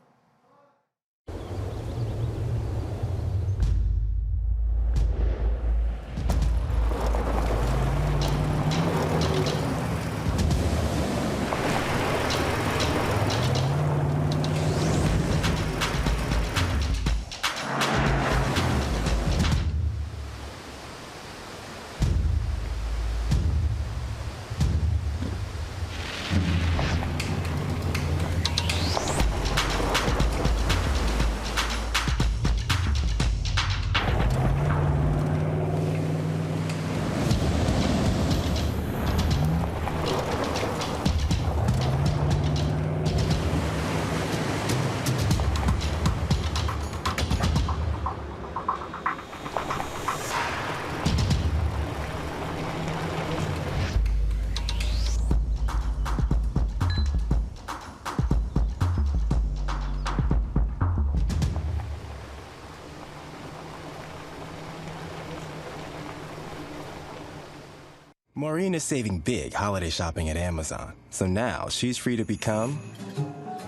Maureen is saving big holiday shopping at Amazon, so now she's free to become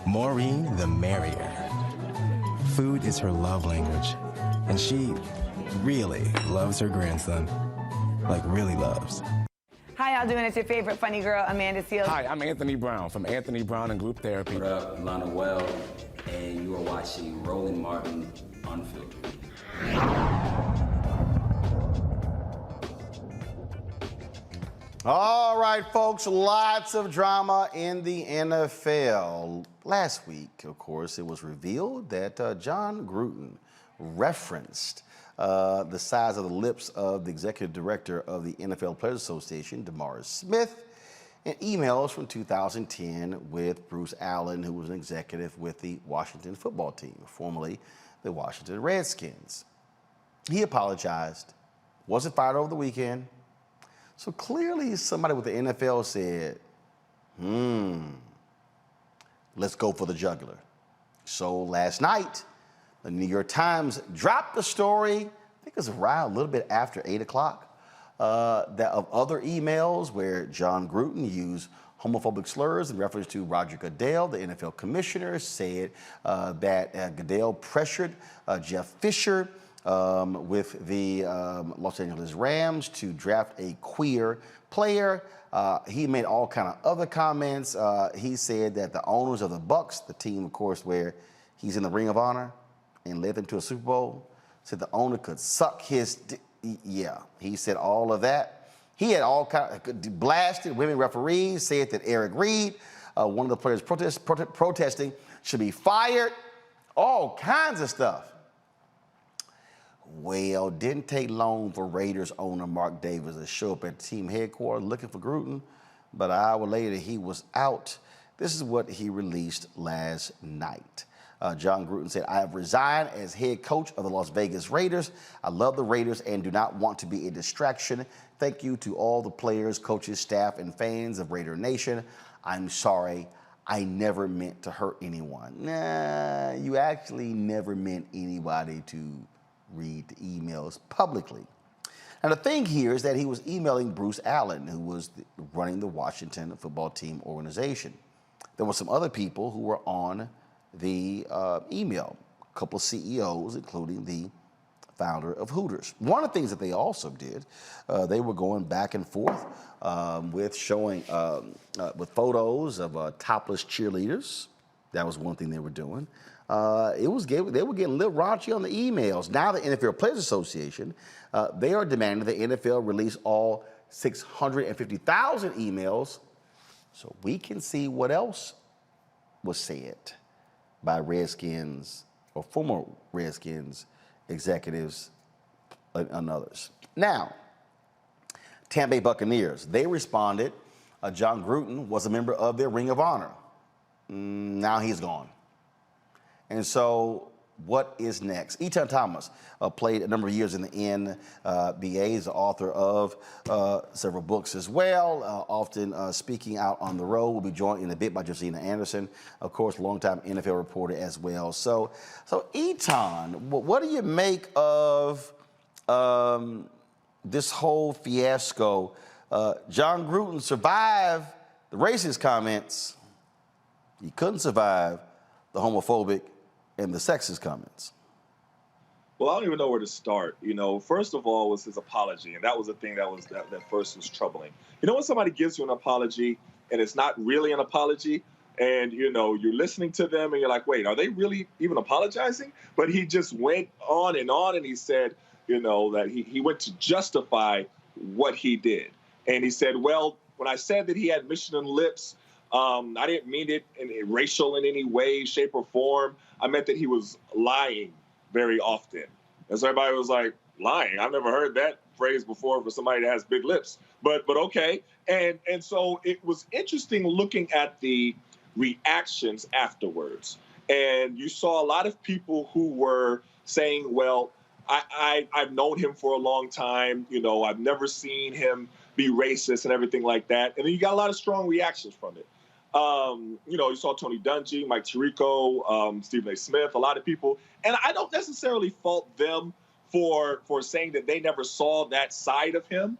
Maureen the Merrier. Food is her love language, and she really loves her grandson. Like, really loves. Hi, y'all doing? It's your favorite funny girl, Amanda Seals. Hi, I'm Anthony Brown from Anthony Brown and Group Therapy. What up, Lana Well, and you are watching Roland Martin Unfiltered. All right, folks, lots of drama in the NFL. Last week, of course, it was revealed that Jon Gruden referenced the size of the lips of the executive director of the NFL Players Association, DeMaurice Smith, in emails from 2010 with Bruce Allen, who was an executive with the Washington football team, formerly the Washington Redskins. He apologized, wasn't fired over the weekend. So clearly somebody with the NFL said, let's go for the jugular. So last night, the New York Times dropped the story think it was around a little bit after 8 o'clock, that of other emails where Jon Gruden used homophobic slurs in reference to Roger Goodell, the NFL commissioner, said that Goodell pressured Jeff Fisher with the Los Angeles Rams to draft a queer player. He made all kind of other comments. He said that the owners of the Bucks, the team, of course, where he's in the Ring of Honor and led them to a Super Bowl, said the owner could suck his yeah, he said all of that. He had all kind of blasted women referees, said that Eric Reed, one of the players protesting, should be fired, all kinds of stuff. Well, didn't take long for Raiders owner Mark Davis to show up at team headquarters looking for Gruden, but an hour later he was out. This is what he released last night. Jon Gruden said, I have resigned as head coach of the Las Vegas Raiders. I love the Raiders and do not want to be a distraction. Thank you to all the players, coaches, staff, and fans of Raider Nation. I'm sorry. I never meant to hurt anyone. Nah, you actually never meant anybody to read the emails publicly. And the thing here is that he was emailing Bruce Allen, who was running the Washington football team organization. There were some other people who were on the email, a couple of CEOs, including the founder of Hooters. One of the things that they also did, they were going back and forth with showing, with photos of topless cheerleaders. That was one thing they were doing. They were getting a little raunchy on the emails. Now the NFL Players Association, they are demanding the NFL release all 650,000 emails so we can see what else was said by Redskins or former Redskins executives and others. Now, Tampa Bay Buccaneers, they responded. Jon Gruden was a member of their Ring of Honor. Now he's gone. And so what is next? Etan Thomas played a number of years in the NBA. He's the author of several books as well, often speaking out on the road. Will be joined in a bit by Josina Anderson, of course, longtime NFL reporter as well. So Etan, what do you make of this whole fiasco? Jon Gruden survived the racist comments. He couldn't survive the homophobic and the sexist comments. Well, I don't even know where to start. You know, first of all was his apology, and that was the thing that first was troubling. You know, when somebody gives you an apology and it's not really an apology, and you know you're listening to them and you're like, wait, are they really even apologizing? But he just went on, and he said, you know, that he went to justify what he did, and he said, well, when I said that he had Michelin lips, I didn't mean it racial in any way, shape, or form. I meant that he was lying very often. And so everybody was like, lying? I've never heard that phrase before for somebody that has big lips. But okay. And so it was interesting looking at the reactions afterwards. And you saw a lot of people who were saying, well, I've known him for a long time. You know, I've never seen him be racist and everything like that. And then you got a lot of strong reactions from it. You know, you saw Tony Dungy, Mike Tirico, Stephen A. Smith, a lot of people. And I don't necessarily fault them for saying that they never saw that side of him,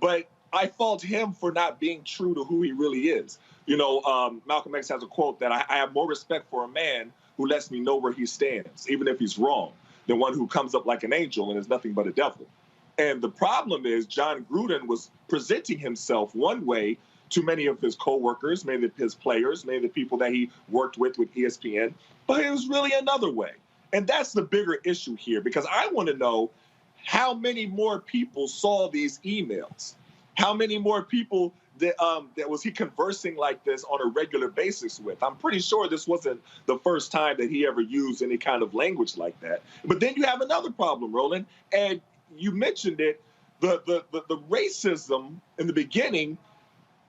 but I fault him for not being true to who he really is. You know, Malcolm X has a quote that I have more respect for a man who lets me know where he stands, even if he's wrong, than one who comes up like an angel and is nothing but a devil. And the problem is Jon Gruden was presenting himself one way to many of his coworkers, many of his players, many of the people that he worked with ESPN, but it was really another way. And that's the bigger issue here, because I want to know how many more people saw these emails, how many more people that was he conversing like this on a regular basis with. I'm pretty sure this wasn't the first time that he ever used any kind of language like that. But then you have another problem, Roland, and you mentioned it, the racism in the beginning.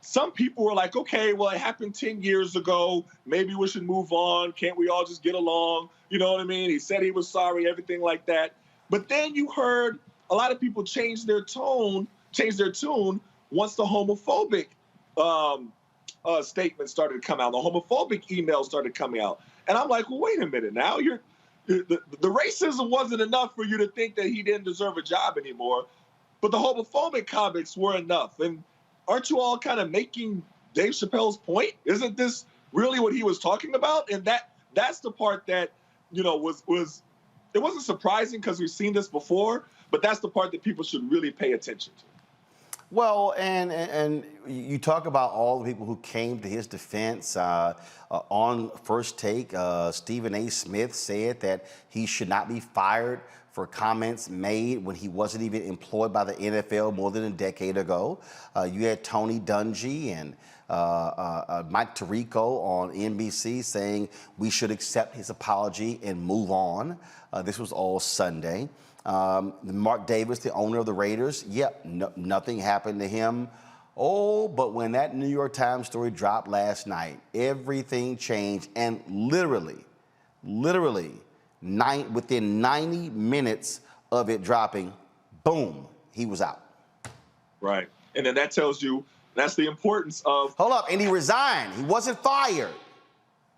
Some people were like, okay, well, it happened 10 years ago. Maybe we should move on. Can't we all just get along? You know what I mean? He said he was sorry, everything like that. But then you heard a lot of people change their tune once the homophobic statements started to come out. The homophobic emails started coming out. And I'm like, well, wait a minute now. You're the racism wasn't enough for you to think that he didn't deserve a job anymore, but the homophobic comments were enough. And aren't you all kind of making Dave Chappelle's point? Isn't this really what he was talking about? And that's the part that, was it wasn't surprising because we've seen this before, but that's the part that people should really pay attention to. Well, and you talk about all the people who came to his defense. On First Take, Stephen A. Smith said that he should not be fired for comments made when he wasn't even employed by the NFL more than a decade ago. You had Tony Dungy and Mike Tirico on NBC saying we should accept his apology and move on. This was all Sunday. Mark Davis, the owner of the Raiders, nothing happened to him. Oh, but when that New York Times story dropped last night, everything changed, and literally, within 90 minutes of it dropping, boom, he was out. Right, and then that tells you that's the importance of. Hold up, and he resigned. He wasn't fired.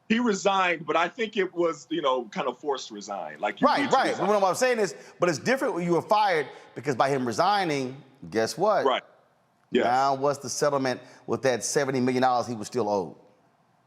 He resigned, but I think it was, kind of forced to resign. Like right. What I'm saying is, but it's different when you were fired because by him resigning, guess what? Right. Yes. Now, what's the settlement with that $70 million he was still owed?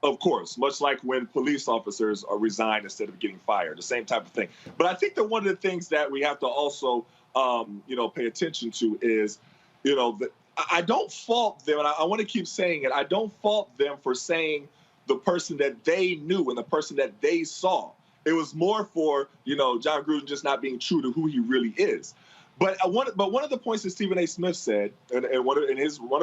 Of course, much like when police officers are resigned instead of getting fired, the same type of thing. But I think that one of the things that we have to also, pay attention to is, I don't fault them, and I want to keep saying it. I don't fault them for saying the person that they knew and the person that they saw. It was more for, Jon Gruden just not being true to who he really is. But one of the points that Stephen A. Smith said in one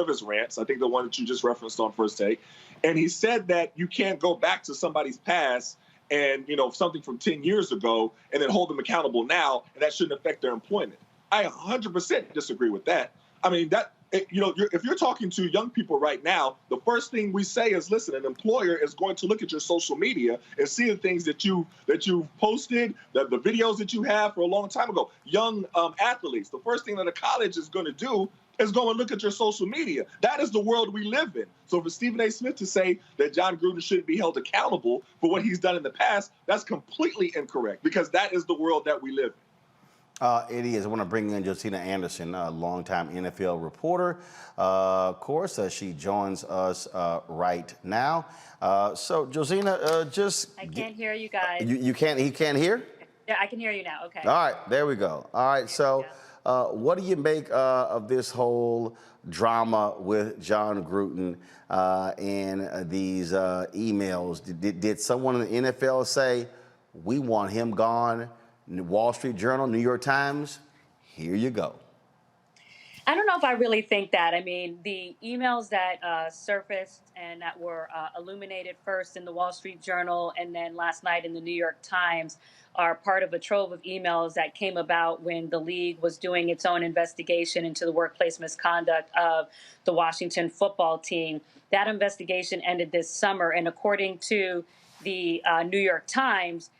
of his rants, I think the one that you just referenced on First Take, and he said that you can't go back to somebody's past and, something from 10 years ago and then hold them accountable now, and that shouldn't affect their employment. I 100% disagree with that. I mean, if you're talking to young people right now, the first thing we say is, listen, an employer is going to look at your social media and see the things that you've posted, the videos that you have for a long time ago. Young athletes, the first thing that a college is going to do is go and look at your social media. That is the world we live in. So for Stephen A. Smith to say that Jon Gruden shouldn't be held accountable for what he's done in the past, that's completely incorrect because that is the world that we live in. It is. I want to bring in Josina Anderson, a longtime NFL reporter. Of course, she joins us right now. So, Josina, I can't hear you guys. You can't. He can't hear. Yeah, I can hear you now. Okay. All right, there we go. All right. So, what do you make of this whole drama with Jon Gruden and these emails? Did someone in the NFL say we want him gone? Wall Street Journal, New York Times, here you go. I don't know if I really think that. I mean, the emails that surfaced and that were illuminated first in the Wall Street Journal and then last night in the New York Times are part of a trove of emails that came about when the league was doing its own investigation into the workplace misconduct of the Washington football team. That investigation ended this summer, and according to the New York Times,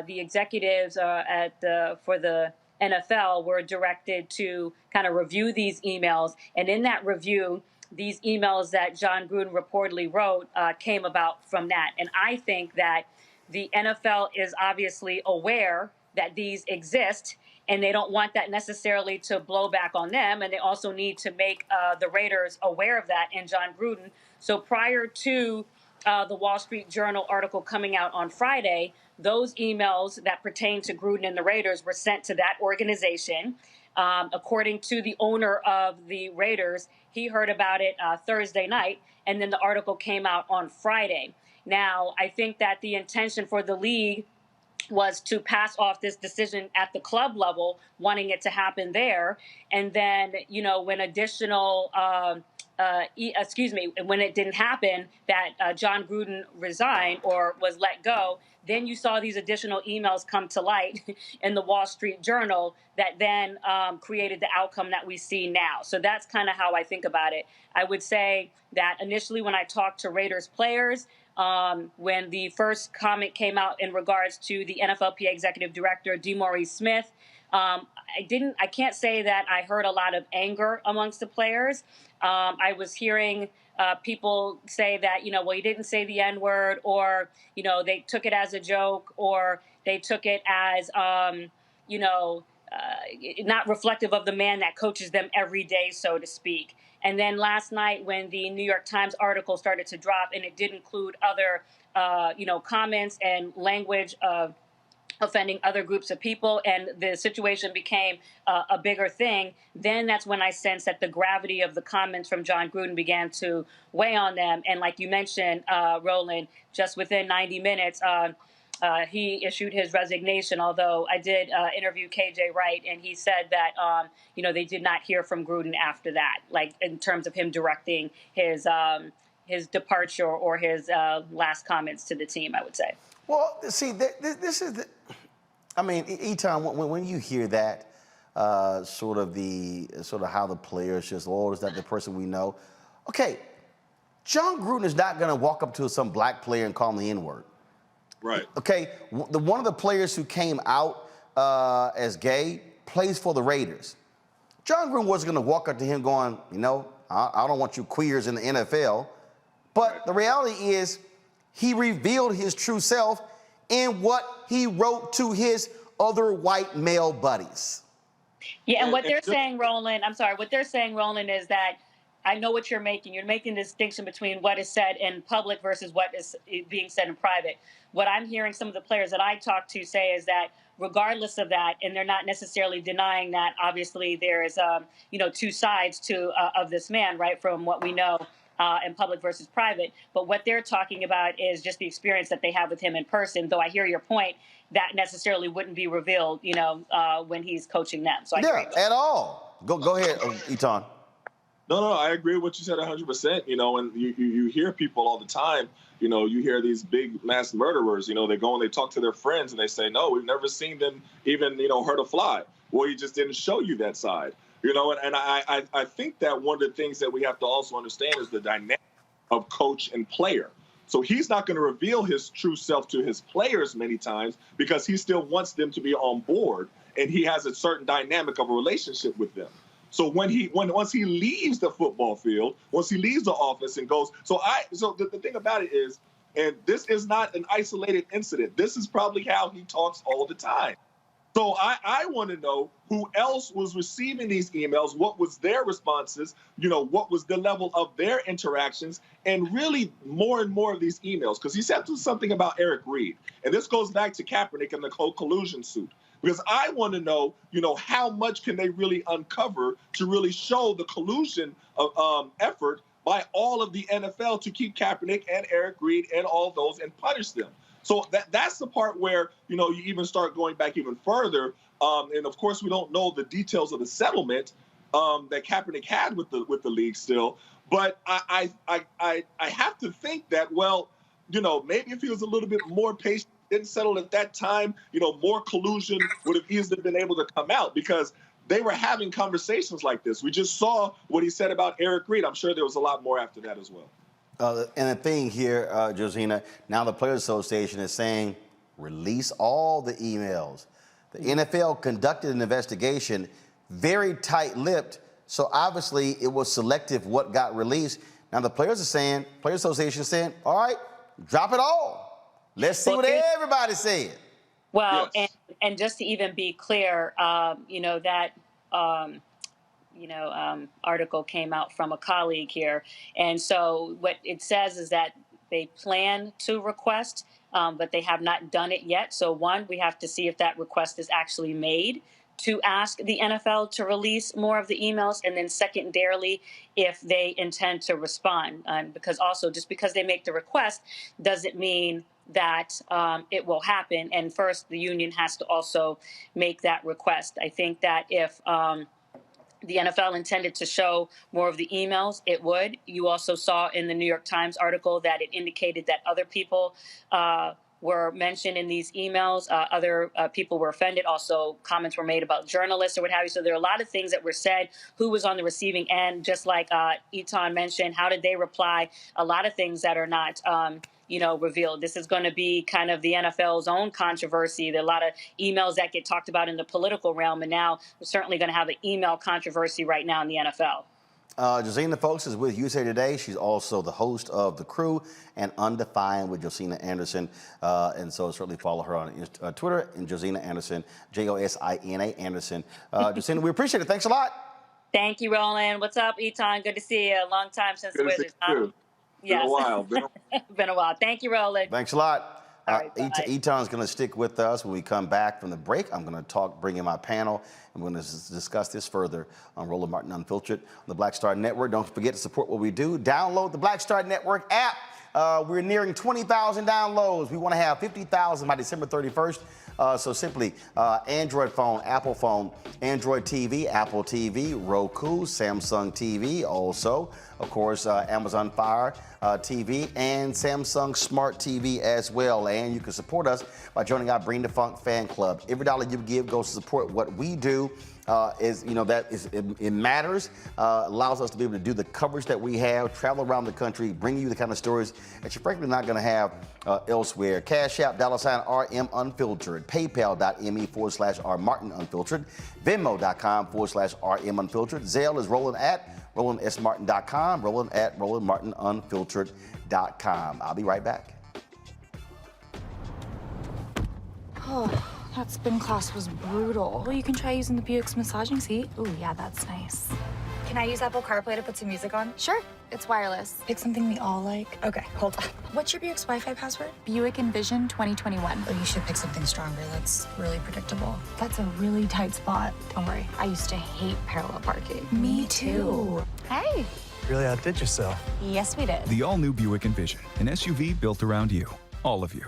the executives for the NFL were directed to kind of review these emails. And in that review, these emails that Jon Gruden reportedly wrote came about from that. And I think that the NFL is obviously aware that these exist, and they don't want that necessarily to blow back on them. And they also need to make the Raiders aware of that and Jon Gruden. So prior to the Wall Street Journal article coming out on Friday, those emails that pertain to Gruden and the Raiders were sent to that organization. According to the owner of the Raiders, he heard about it Thursday night, and then the article came out on Friday. Now, I think that the intention for the league was to pass off this decision at the club level, wanting it to happen there. And then, when additional when it didn't happen, that Jon Gruden resigned or was let go, then you saw these additional emails come to light in the Wall Street Journal that then created the outcome that we see now. So that's kind of how I think about it. I would say that initially when I talked to Raiders players, when the first comment came out in regards to the NFLPA executive director, DeMaurice Smith, I can't say that I heard a lot of anger amongst the players. I was hearing people say that, well, he didn't say the N-word, or, they took it as a joke, or, They took it as, you know, not reflective of the man that coaches them every day, so to speak. And then last night, when the New York Times article started to drop, and it did include other, you know, comments and language of offending other groups of people, and the situation became a bigger thing, then that's when I sensed that the gravity of the comments from Jon Gruden began to weigh on them. And like you mentioned, Roland, just within 90 minutes, he issued his resignation, although I did interview KJ Wright, and he said that, you know, they did not hear from Gruden after that, like in terms of him directing his departure or his last comments to the team, I would say. Well, see, this is I mean, Eton, when you hear that, sort of how the players just, oh, is that the person we know? Okay, Jon Gruden is not going to walk up to some black player and call him the N-word. Right. Okay, one of the players who came out as gay plays for the Raiders. Jon Gruden wasn't going to walk up to him going, you know, I don't want you queers in the NFL. But the reality is, he revealed his true self in what he wrote to his other white male buddies. Yeah, and what they're saying, Roland, I'm sorry, what they're saying, Roland, is that I know what you're making. You're making the distinction between what is said in public versus what is being said in private. What I'm hearing some of the players that I talk to say is that regardless of that, and they're not necessarily denying that, obviously there is, you know, two sides to of this man, right, from what we know in public versus private. But what they're talking about is just the experience that they have with him in person, though I hear your point, that necessarily wouldn't be revealed, you know, when he's coaching them. So I agree. At all. Go ahead, Eton. No, I agree with what you said 100%. You know, and you hear people all the time, you know, you hear these big mass murderers, you know, they go and they talk to their friends and they say, no, we've never seen them even, you know, hurt a fly. Well, he just didn't show you that side. You know, and I think that one of the things that we have to also understand is the dynamic of coach and player. So he's not going to reveal his true self to his players many times because he still wants them to be on board, and he has a certain dynamic of a relationship with them. So once he leaves the football field, once he leaves the office and goes, so the thing about it is, and this is not an isolated incident. This is probably how he talks all the time. So I want to know who else was receiving these emails, what was their responses, you know, what was the level of their interactions, and really more and more of these emails. Because he said something about Eric Reed, and this goes back to Kaepernick and the whole collusion suit. Because I want to know, you know, how much can they really uncover to really show the collusion of, effort by all of the NFL to keep Kaepernick and Eric Reed and all those and punish them. So that's the part where, you know, you even start going back even further. And of course, we don't know the details of the settlement that Kaepernick had with the league still. But I have to think that, well, you know, maybe if he was a little bit more patient, didn't settle at that time, you know, more collusion would have easily been able to come out because they were having conversations like this. We just saw what he said about Eric Reed. I'm sure there was a lot more after that as well. And the thing here, Josina, now the Players Association is saying, release all the emails. The NFL conducted an investigation, very tight-lipped, so obviously it was selective what got released. Now the Players Association is saying, all right, drop it all. Let's see what everybody said. Well, yes. and just to even be clear, you know, that article came out from a colleague here. And so what it says is that they plan to request, but they have not done it yet. So one, we have to see if that request is actually made to ask the NFL to release more of the emails. And then secondarily, if they intend to respond. Because also just because they make the request doesn't mean that it will happen. And first, the union has to also make that request. I think that if the NFL intended to show more of the emails, it would. You also saw in the New York Times article that it indicated that other people were mentioned in these emails. Other people were offended. Also, comments were made about journalists or what have you. So there are a lot of things that were said. Who was on the receiving end? Just like Eton mentioned, how did they reply? A lot of things that are not revealed. This is going to be kind of the NFL's own controversy. There are a lot of emails that get talked about in the political realm, and now we're certainly going to have an email controversy right now in the NFL. Josina, folks, is with USA Today. She's also the host of The Crew and Undefined with Josina Anderson. And so certainly follow her on Twitter and Josina Anderson, Josina Anderson. Josina, we appreciate it. Thanks a lot. Thank you, Roland. What's up, Eton? Good to see you. A long time since Good the to see Wizards. you too. Yes. Been a while. Been a while. Thank you, Roland. Thanks a lot. All right, bye. Eton's going to stick with us when we come back from the break. I'm going to bring in my panel, and we're going to discuss this further on Roland Martin Unfiltered on the Black Star Network. Don't forget to support what we do. Download the Black Star Network app. We're nearing 20,000 downloads. We want to have 50,000 by December 31st. So simply Android phone, Apple phone, Android TV, Apple TV, Roku, Samsung TV, also, of course, Amazon Fire TV and Samsung Smart TV as well. And you can support us by joining our Bring the Funk fan club. Every dollar you give goes to support what we do. It matters, allows us to be able to do the coverage that we have, travel around the country, bring you the kind of stories that you're frankly not going to have elsewhere. Cash App, $RM Unfiltered, PayPal.me/R Martin Unfiltered, Venmo.com/RM Unfiltered. Zelle is Roland at RolandSMartin.com, Roland at RolandMartinUnfiltered.com. I'll be right back. Oh, that spin class was brutal. Well, you can try using the Buick's massaging seat. Ooh, yeah, that's nice. Can I use Apple CarPlay to put some music on? Sure, it's wireless. Pick something we all like. Okay, hold on. What's your Buick's Wi-Fi password? Buick Envision 2021. Oh, you should pick something stronger. That's really predictable. That's a really tight spot. Don't worry, I used to hate parallel parking. Me too. Hey. Really outdid yourself. Yes, we did. The all-new Buick Envision, an SUV built around you, all of you.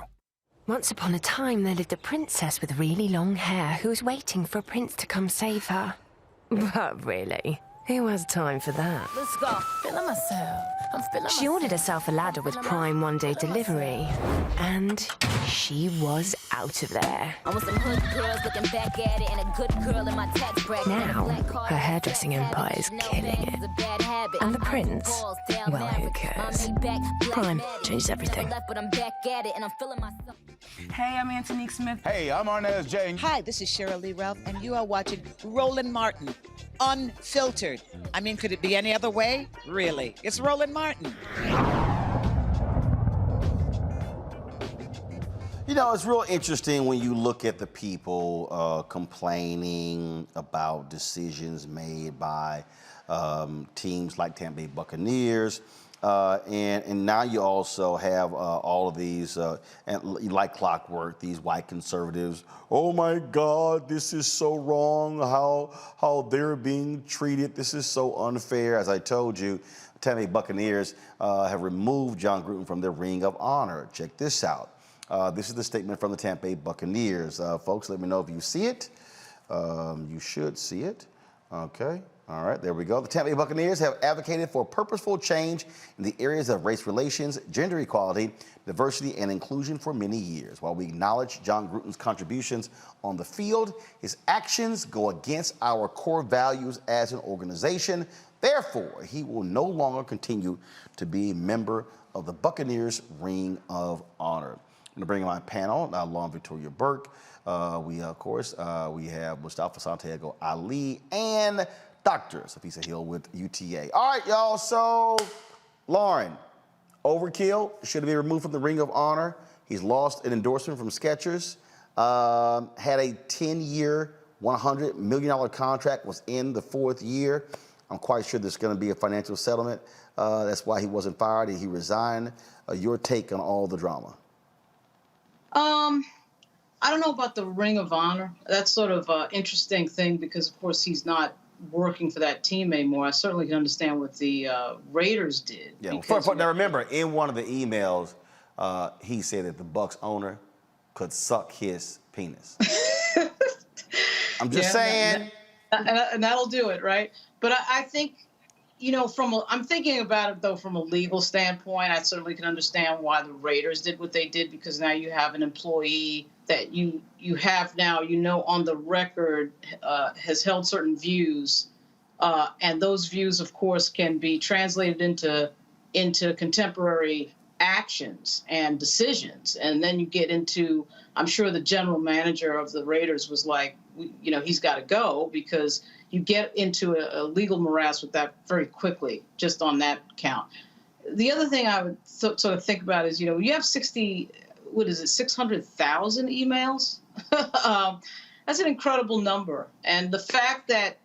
Once upon a time, there lived a princess with really long hair who was waiting for a prince to come save her. But really, who has time for that? Let's go. Feeling myself. I'm feeling She ordered herself a ladder with Prime one-day delivery, and she was out of there. I want some hood girls looking back at it and a good girl in my tax bracket. Now, her hairdressing empire is killing it. And the prince? Well, who cares? Prime changes everything. Hey, I'm Antonique Smith. Hey, I'm Arnez J. Hi, this is Cheryl Lee Ralph, and you are watching Roland Martin, Unfiltered. I mean, could it be any other way? Really? It's Roland Martin. You know, it's real interesting when you look at the people complaining about decisions made by teams like Tampa Bay Buccaneers. And now you also have all of these, and like clockwork, these white conservatives. Oh my God, this is so wrong, how they're being treated. This is so unfair. As I told you, Tampa Bay Buccaneers have removed Jon Gruden from their Ring of Honor. Check this out. This is the statement from the Tampa Bay Buccaneers. Folks, let me know if you see it. You should see it. Okay. All right, there we go. The Tampa Bay Buccaneers have advocated for purposeful change in the areas of race relations, gender equality, diversity, and inclusion for many years. While we acknowledge Jon Gruden's contributions on the field, his actions go against our core values as an organization. Therefore, he will no longer continue to be a member of the Buccaneers Ring of Honor. I'm going to bring in my panel, Lauren Victoria Burke. We have Mustafa Santiago Ali and Dr. Safisa Hill with UTA. All right, y'all, so Lauren, overkill, should be removed from the Ring of Honor. He's lost an endorsement from Skechers, had a 10-year, $100 million contract, was in the fourth year. I'm quite sure there's gonna be a financial settlement. That's why he wasn't fired, he resigned. Your take on all the drama? I don't know about the Ring of Honor. That's sort of an interesting thing because, of course, he's not working for that team anymore. I certainly can understand what the Raiders did. Yeah, now remember, in one of the emails, he said that the Bucs owner could suck his penis. I'm just saying. And that'll do it, right? But I think, you know, I'm thinking about it, though, from a legal standpoint. I certainly can understand why the Raiders did what they did, because now you have an employee that you have now, you know, on the record has held certain views. And those views, of course, can be translated into contemporary actions and decisions. And then you get into, I'm sure the general manager of the Raiders was like, you know, he's got to go because you get into a legal morass with that very king just on that count. The other thing I would sort of think about is, you have 600,000 emails? That's an incredible number. And the fact that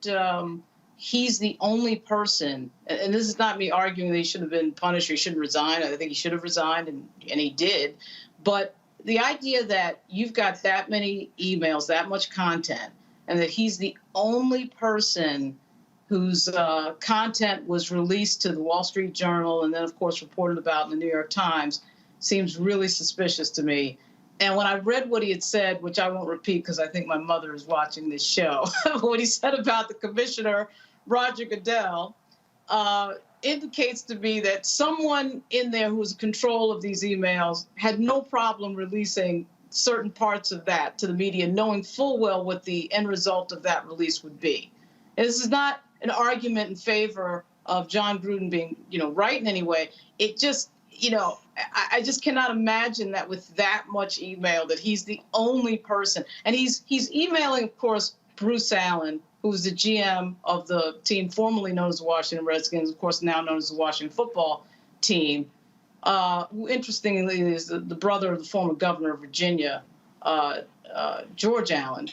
he's the only person, and this is not me arguing that he should have been punished or he shouldn't resign. I think he should have resigned, and he did. But the idea that you've got that many emails, that much content, and that he's the only person whose content was released to the Wall Street Journal and then, of course, reported about in the New York Times seems really suspicious to me. And when I read what he had said, which I won't repeat because I think my mother is watching this show, what he said about the commissioner, Roger Goodell, indicates to me that someone in there who was in control of these emails had no problem releasing certain parts of that to the media, knowing full well what the end result of that release would be. And this is not an argument in favor of Jon Gruden being, right in any way. It just, I just cannot imagine that with that much email that he's the only person. And he's emailing, of course, Bruce Allen, who's the GM of the team formerly known as the Washington Redskins, of course, now known as the Washington Football Team, who interestingly is the brother of the former governor of Virginia, George Allen,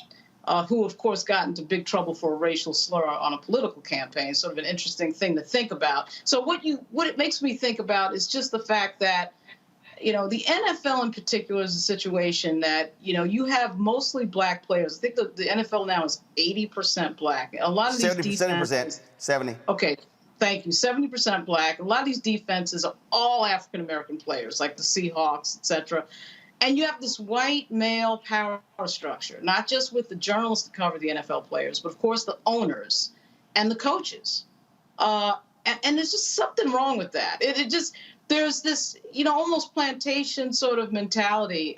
who, of course, got into big trouble for a racial slur on a political campaign. Sort of an interesting thing to think about. So what it makes me think about is just the fact that, the NFL in particular is a situation that, you have mostly black players. I think the NFL now is 80% black. A lot of these 70%. 70. Okay, thank you. 70% black. A lot of these defenses are all African-American players, like the Seahawks, et cetera. And you have this white male power structure, not just with the journalists that cover the NFL players, but, of course, the owners and the coaches. And there's just something wrong with that. There's this, almost plantation sort of mentality.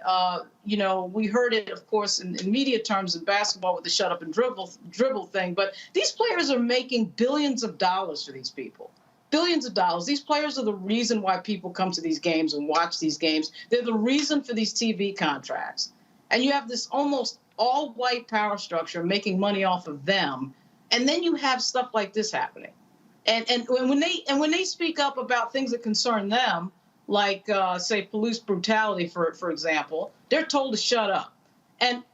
We heard it, of course, in media terms in basketball with the shut up and dribble thing. But these players are making billions of dollars for these people. Billions of dollars. These players are the reason why people come to these games and watch these games. They're the reason for these TV contracts. And you have this almost all-white power structure making money off of them. And then you have stuff like this happening. And when they speak up about things that concern them, like say police brutality, for example, they're told to shut up. And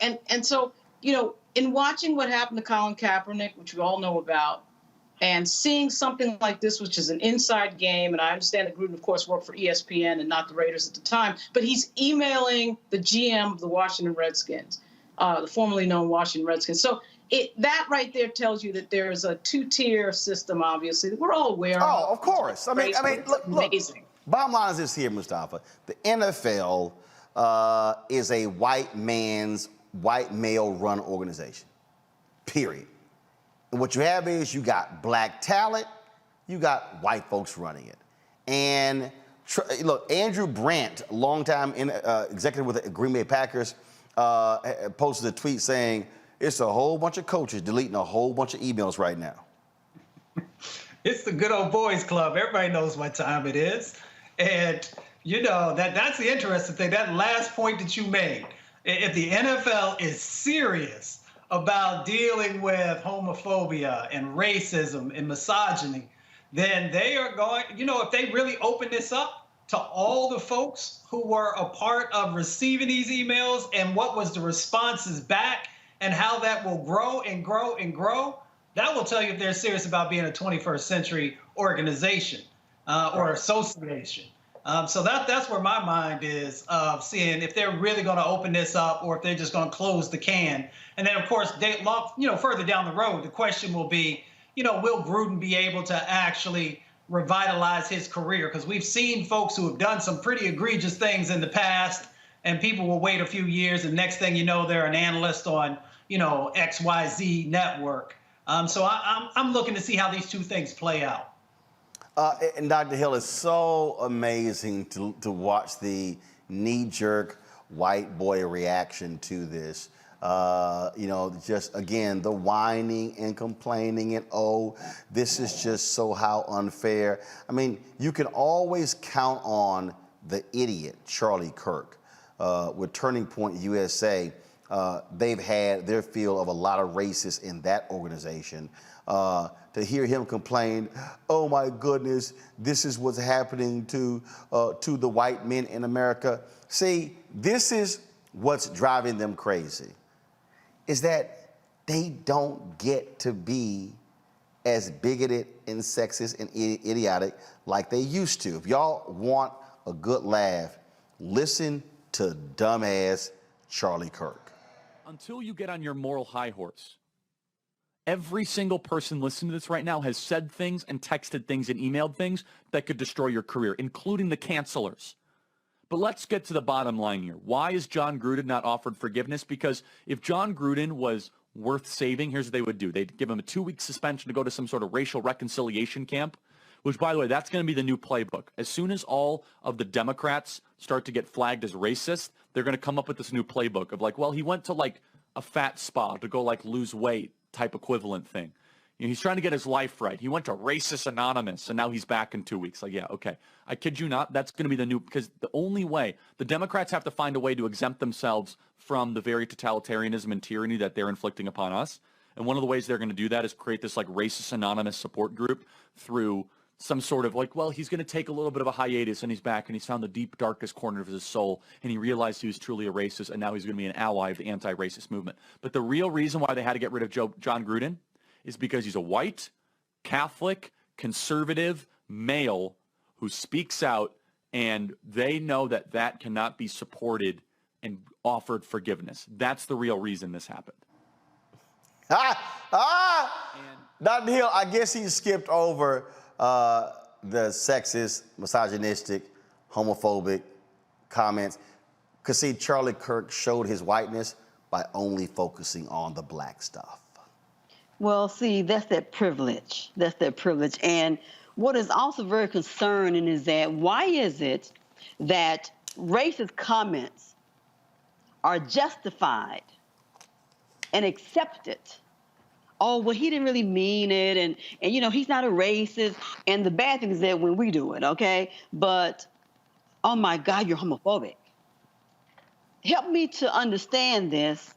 so in watching what happened to Colin Kaepernick, which we all know about, and seeing something like this, which is an inside game, and I understand that Gruden, of course, worked for ESPN and not the Raiders at the time, but he's emailing the GM of the Washington Redskins, the formerly known Washington Redskins. So that right there tells you that there is a two-tier system, obviously, that we're all aware of. Oh, of course. I mean, look. Amazing. Bottom line is this here, Mustafa. The NFL is a white male-run organization, period. And what you have is you got black talent, you got white folks running it. And look, Andrew Brandt, longtime executive with the Green Bay Packers, posted a tweet saying, it's a whole bunch of coaches deleting a whole bunch of emails right now. It's the good old boys club. Everybody knows what time it is. And, that's the interesting thing, that last point that you made. If the NFL is serious about dealing with homophobia and racism and misogyny, then they are going, if they really open this up to all the folks who were a part of receiving these emails and what was the responses back and how that will grow and grow and grow, that will tell you if they're serious about being a 21st century organization or association. So that's where my mind is of seeing if they're really going to open this up or if they're just going to close the can. And then, of course, further down the road, the question will be, will Gruden be able to actually revitalize his career? Because we've seen folks who have done some pretty egregious things in the past, and people will wait a few years, and next thing you know, they're an analyst on, XYZ network. So I'm looking to see how these two things play out. And Dr. Hill, it's so amazing to watch the knee-jerk white boy reaction to this. Just, again, the whining and complaining and, oh, this is just so how unfair. I mean, you can always count on the idiot, Charlie Kirk, with Turning Point USA, they've had their fill of a lot of racists in that organization. To hear him complain, oh my goodness, this is what's happening to the white men in America. See, this is what's driving them crazy, is that they don't get to be as bigoted and sexist and idiotic like they used to. If y'all want a good laugh, listen to dumbass Charlie Kirk. Until you get on your moral high horse, every single person listening to this right now has said things and texted things and emailed things that could destroy your career, including the cancelers. But let's get to the bottom line here. Why is Jon Gruden not offered forgiveness? Because if Jon Gruden was worth saving, here's what they would do. They'd give him a 2-week suspension to go to some sort of racial reconciliation camp, which, by the way, that's going to be the new playbook. As soon as all of the Democrats start to get flagged as racist, they're going to come up with this new playbook of like, well, he went to like a fat spa to go like lose weight type equivalent thing. You know, he's trying to get his life right. He went to Racist Anonymous, and now he's back in 2 weeks. Like, yeah, okay. I kid you not. That's going to be the new, because the only way, the Democrats have to find a way to exempt themselves from the very totalitarianism and tyranny that they're inflicting upon us. And one of the ways they're going to do that is create this like Racist Anonymous support group through some sort of like, well, he's going to take a little bit of a hiatus and he's back and he's found the deep, darkest corner of his soul and he realized he was truly a racist and now he's going to be an ally of the anti-racist movement. But the real reason why they had to get rid of Jon Gruden is because he's a white, Catholic, conservative male who speaks out, and they know that that cannot be supported and offered forgiveness. That's the real reason this happened. Dr. Hill, I guess he skipped over the sexist, misogynistic, homophobic comments. Because, see, Charlie Kirk showed his whiteness by only focusing on the black stuff. Well, see, that's that privilege. That's that privilege. And what is also very concerning is that why is it that racist comments are justified and accepted? Oh, well, he didn't really mean it, and you know, he's not a racist. And the bad thing is that when we do it, okay? But, oh my God, you're homophobic. Help me to understand this,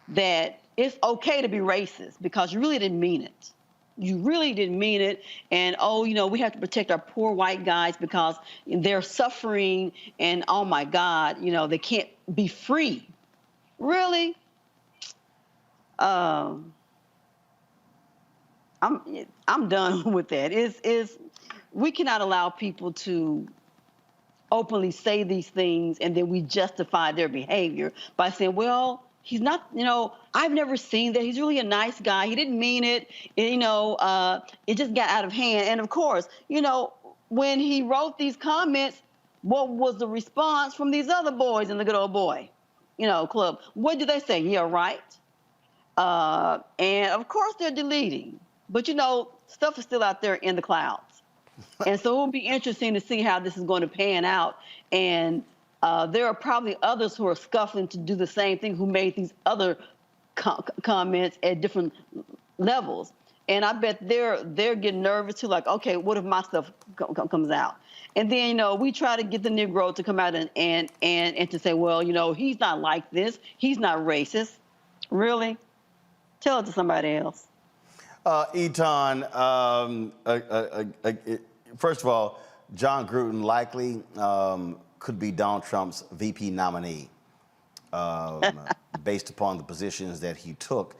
that it's okay to be racist because you really didn't mean it. You really didn't mean it. And, oh, you know, we have to protect our poor white guys because they're suffering and, oh my God, you know, they can't be free. Really? I'm done with that. We cannot allow people to openly say these things and then we justify their behavior by saying, well, he's not, you know, I've never seen that. He's really a nice guy. He didn't mean it. You know, it just got out of hand. And of course, you know, when he wrote these comments, what was the response from these other boys in the good old boy, you know, club? What did they say? Yeah, right. And of course they're deleting. But, you know, stuff is still out there in the clouds. And so it will be interesting to see how this is going to pan out. And there are probably others who are scuffling to do the same thing who made these other comments at different levels. And I bet they're getting nervous too, like, okay, what if my stuff comes out? And then, you know, we try to get the Negro to come out and to say, well, you know, he's not like this. He's not racist. Really? Tell it to somebody else. Eton, first of all, Jon Gruden likely could be Donald Trump's VP nominee. Based upon the positions that he took,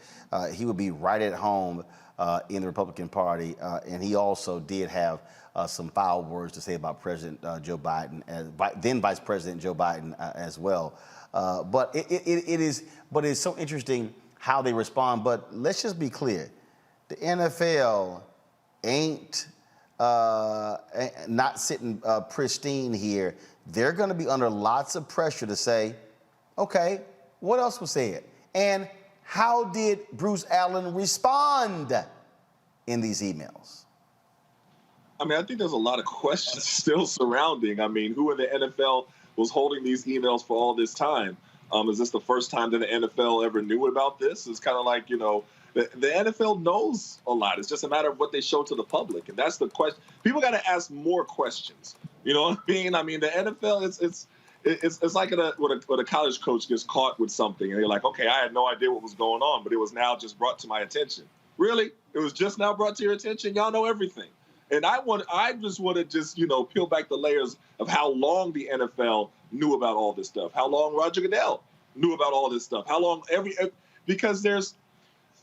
he would be right at home in the Republican Party. And he also did have some foul words to say about President Joe Biden, then Vice President Joe Biden as well. But it's so interesting how they respond. But let's just be clear. The NFL ain't not sitting pristine here. They're going to be under lots of pressure to say, okay, what else was said? And how did Bruce Allen respond in these emails? I mean, I think there's a lot of questions still surrounding. I mean, who in the NFL was holding these emails for all this time? Is this the first time that the NFL ever knew about this? It's kind of like, you know, the NFL knows a lot. It's just a matter of what they show to the public. And that's the question. People got to ask more questions. You know what I mean? I mean, the NFL, it's like when a college coach gets caught with something and they're like, okay, I had no idea what was going on, but it was now just brought to my attention. Really? It was just now brought to your attention? Y'all know everything. And I just want to just, peel back the layers of how long the NFL knew about all this stuff, how long Roger Goodell knew about all this stuff, how long because there's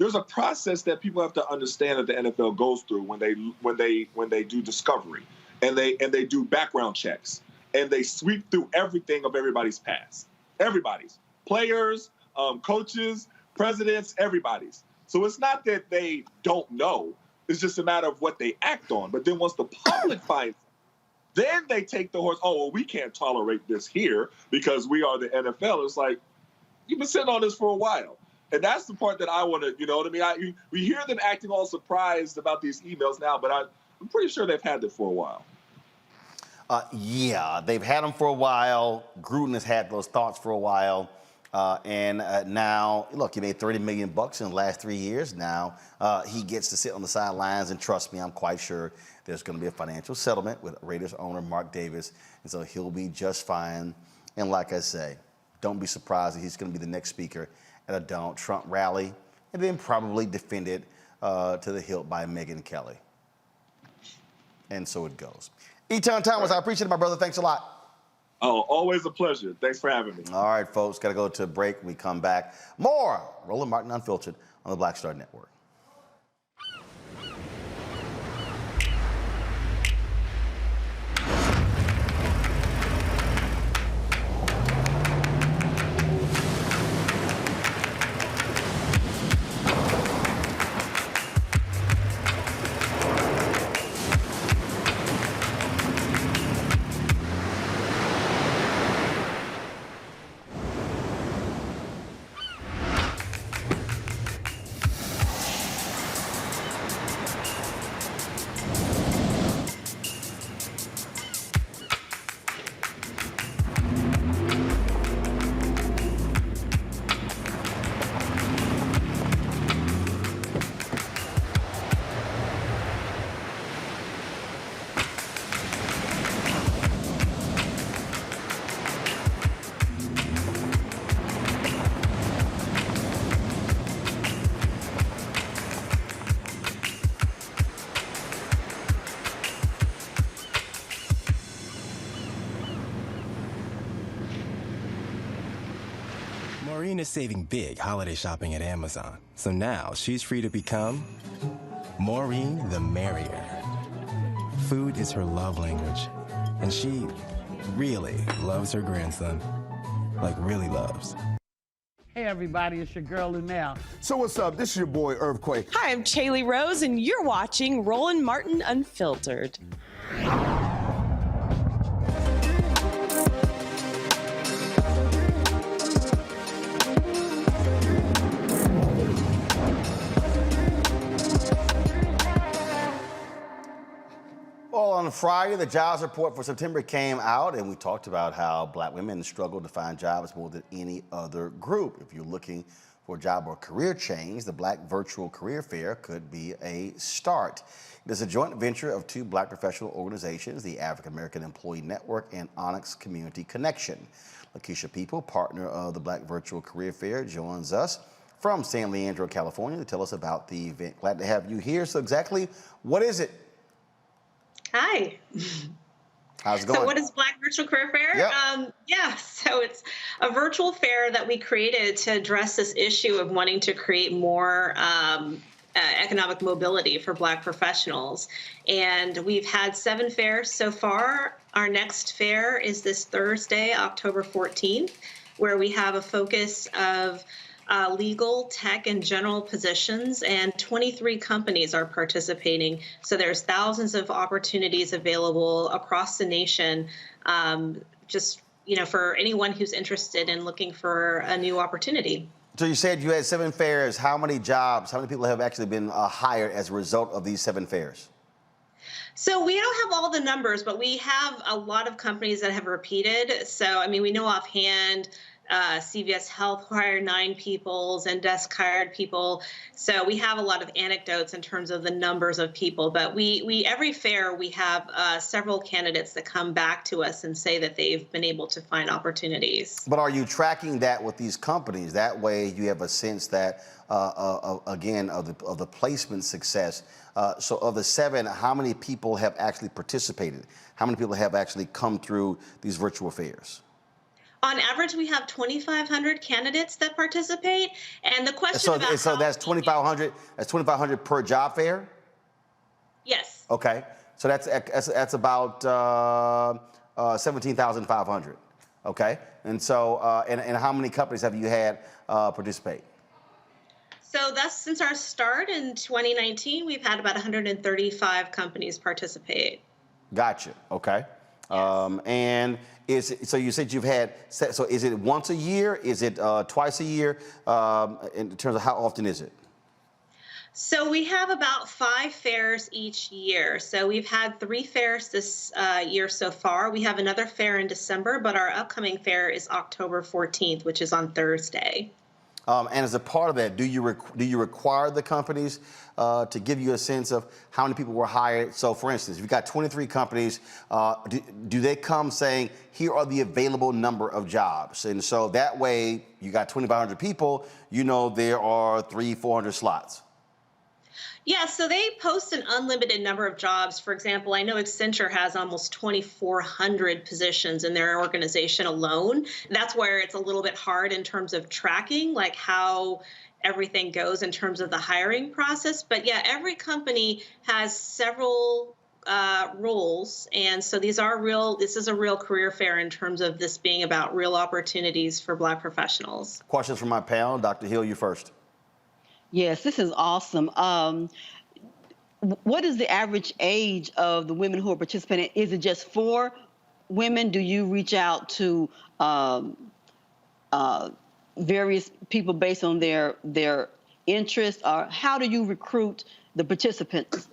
a process that people have to understand that the NFL goes through when they do discovery and they do background checks and they sweep through everything of everybody's past, everybody's players, coaches, presidents, everybody's. So it's not that they don't know. It's just a matter of what they act on. But then once the public finds out, then they take the horse, oh, well, we can't tolerate this here because we are the NFL. It's like, you've been sitting on this for a while. And that's the part that I want to, you know what I mean? We hear them acting all surprised about these emails now, but I'm pretty sure they've had it for a while. Yeah, they've had them for a while. Gruden has had those thoughts for a while. And now, look, he made $30 million in the last 3 years. Now he gets to sit on the sidelines, and trust me, I'm quite sure there's going to be a financial settlement with Raiders owner Mark Davis, and so he'll be just fine. And like I say, don't be surprised that he's going to be the next speaker at a Donald Trump rally, and then probably defended to the hilt by Megyn Kelly. And so it goes. Eton Thomas, I appreciate it, my brother. Thanks a lot. Oh, always a pleasure. Thanks for having me. All right, folks, got to go to a break. When we come back, more Roland Martin Unfiltered on the Black Star Network. Maureen is saving big holiday shopping at Amazon. So now she's free to become Maureen the Merrier. Food is her love language, and she really loves her grandson. Like, really loves. Hey everybody, it's your girl Lunel. So what's up? This is your boy Earthquake. Hi, I'm Chaley Rose, and you're watching Roland Martin Unfiltered. Well, on Friday, the jobs report for September came out, and we talked about how black women struggle to find jobs more than any other group. If you're looking for a job or career change, the Black Virtual Career Fair could be a start. It is a joint venture of two black professional organizations, the African American Employee Network and Onyx Community Connection. Lakeisha People, partner of the Black Virtual Career Fair, joins us from San Leandro, California, to tell us about the event. Glad to have you here. So exactly what is it? Hi. How's it going? So what is Black Virtual Career Fair? Yep. So it's a virtual fair that we created to address this issue of wanting to create more economic mobility for Black professionals. And we've had 7 fairs so far. Our next fair is this Thursday, October 14th, where we have a focus of legal, tech, and general positions, and 23 companies are participating. So there's thousands of opportunities available across the nation, just for anyone who's interested in looking for a new opportunity. So you said you had 7 fairs. How many jobs, how many people have actually been hired as a result of these 7 fairs? So we don't have all the numbers, but we have a lot of companies that have repeated. So, I mean, we know offhand CVS Health hired 9 people, Zendesk hired people. So we have a lot of anecdotes in terms of the numbers of people. But we every fair, we have several candidates that come back to us and say that they've been able to find opportunities. But are you tracking that with these companies? That way you have a sense that, again, of the placement success. So of the 7, how many people have actually participated? How many people have actually come through these virtual fairs? On average, we have 2,500 candidates that participate. And the question So, about so that's 2,500. That's 2,500 per job fair. Yes. Okay. So that's about 17,500. Okay. And so and how many companies have you had participate? So that's since our start in 2019, we've had about 135 companies participate. Gotcha. Okay. Yes. And so you said you've had, so is it once a year? Is it twice a year? In terms of how often is it? So we have about 5 fairs each year. So we've had 3 fairs this year so far. We have another fair in December, but our upcoming fair is October 14th, which is on Thursday. And as a part of that, do you require the companies to give you a sense of how many people were hired? So, for instance, if you've got 23 companies, do they come saying, here are the available number of jobs? And so that way, you got 2,500 people, you know there are 300-400 slots. Yeah, so they post an unlimited number of jobs. For example, I know Accenture has almost 2,400 positions in their organization alone. That's where it's a little bit hard in terms of tracking, like how everything goes in terms of the hiring process. But yeah, every company has several roles. And so this is a real career fair in terms of this being about real opportunities for Black professionals. Questions from my panel. Dr. Hill, you first. Yes, this is awesome. What is the average age of the women who are participating? Is it just for women? Do you reach out to various people based on their interests? Or how do you recruit the participants?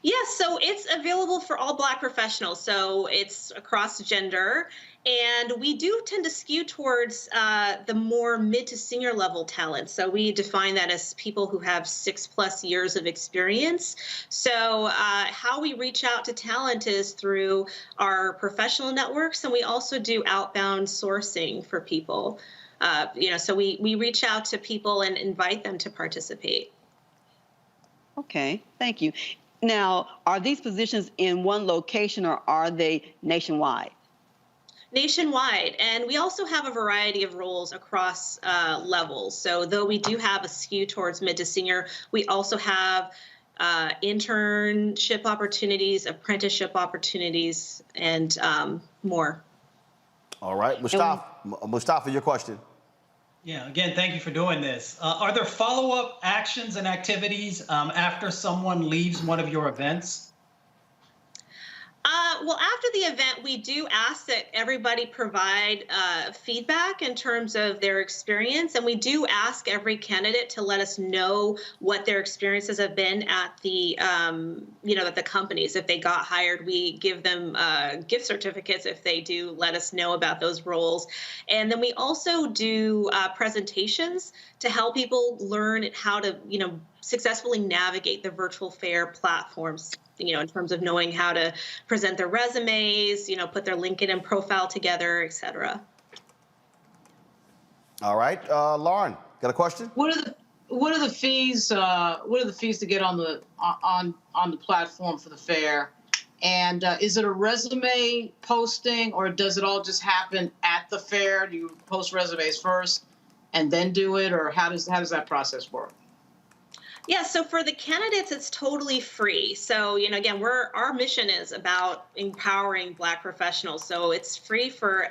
Yes, so it's available for all Black professionals. So it's across gender. And we do tend to skew towards the more mid to senior level talent. So we define that as people who have 6+ years of experience. So how we reach out to talent is through our professional networks. And we also do outbound sourcing for people. So we reach out to people and invite them to participate. Okay, thank you. Now, are these positions in one location or are they nationwide? Nationwide, and we also have a variety of roles across levels. So though we do have a skew towards mid to senior, we also have internship opportunities, apprenticeship opportunities, and more. All right, Mustafa, your question. Yeah, again, thank you for doing this. Are there follow-up actions and activities after someone leaves one of your events? Well, after the event, we do ask that everybody provide feedback in terms of their experience, and we do ask every candidate to let us know what their experiences have been at the, at the companies. If they got hired, we give them gift certificates if they do let us know about those roles, and then we also do presentations to help people learn how to, successfully navigate the virtual fair platforms. In terms of knowing how to present their resumes, put their LinkedIn profile together, et cetera. All right, Lauren, got a question? What are the fees? What are the fees to get on the platform for the fair? And is it a resume posting, or does it all just happen at the fair? Do you post resumes first and then do it, or how does that process work? Yeah, so for the candidates, it's totally free. So, again, our mission is about empowering Black professionals. So it's free for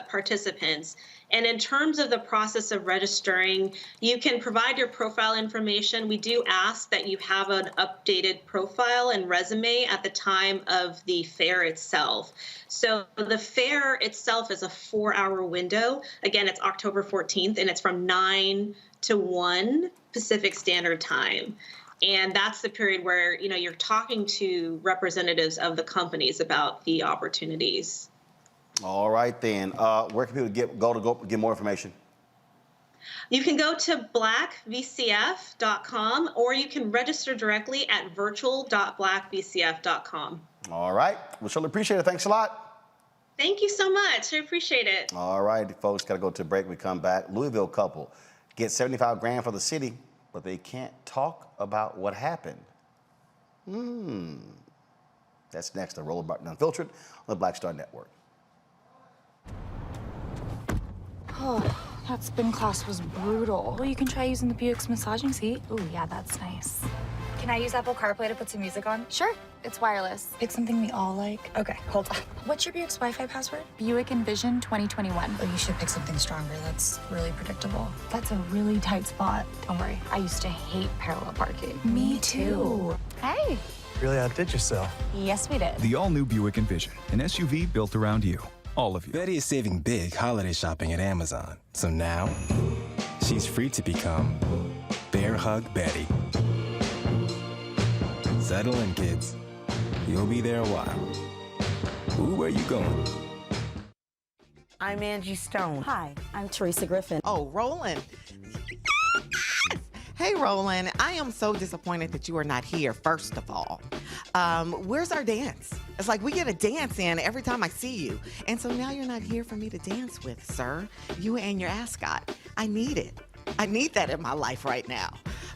participants. And in terms of the process of registering, you can provide your profile information. We do ask that you have an updated profile and resume at the time of the fair itself. So the fair itself is a 4-hour window. Again, it's October 14th, and it's from 9 to 1 Pacific Standard Time. And that's the period where, you're talking to representatives of the companies about the opportunities. All right, then. Where can people go get more information? You can go to blackvcf.com or you can register directly at virtual.blackvcf.com. All right. We surely appreciate it. Thanks a lot. Thank you so much. I appreciate it. All right, folks, got to go to a break. We come back. Louisville couple get 75 grand for the city, but they can't talk about what happened. That's next to Roland Martin Unfiltered on the Black Star Network. Oh, that spin class was brutal. Well, you can try using the Buick's massaging seat. Ooh, yeah, that's nice. Can I use Apple CarPlay to put some music on? Sure, it's wireless. Pick something we all like. Okay, hold on. What's your Buick's Wi-Fi password? Buick Envision 2021. Oh, you should pick something stronger. That's really predictable. That's a really tight spot. Don't worry, I used to hate parallel parking. Me too. Hey. Really outdid yourself. Yes, we did. The all-new Buick Envision, an SUV built around you. All of you. Betty is saving big holiday shopping at Amazon. So now, she's free to become Bear Hug Betty. Settle in, kids. You'll be there a while. Ooh, where you going? I'm Angie Stone. Hi, I'm Teresa Griffin. Oh, Roland. Hey, Roland. I am so disappointed that you are not here, first of all. Where's our dance? It's like we get a dance in every time I see you. And so now you're not here for me to dance with, sir. You and your ascot. I need it. I need that in my life right now.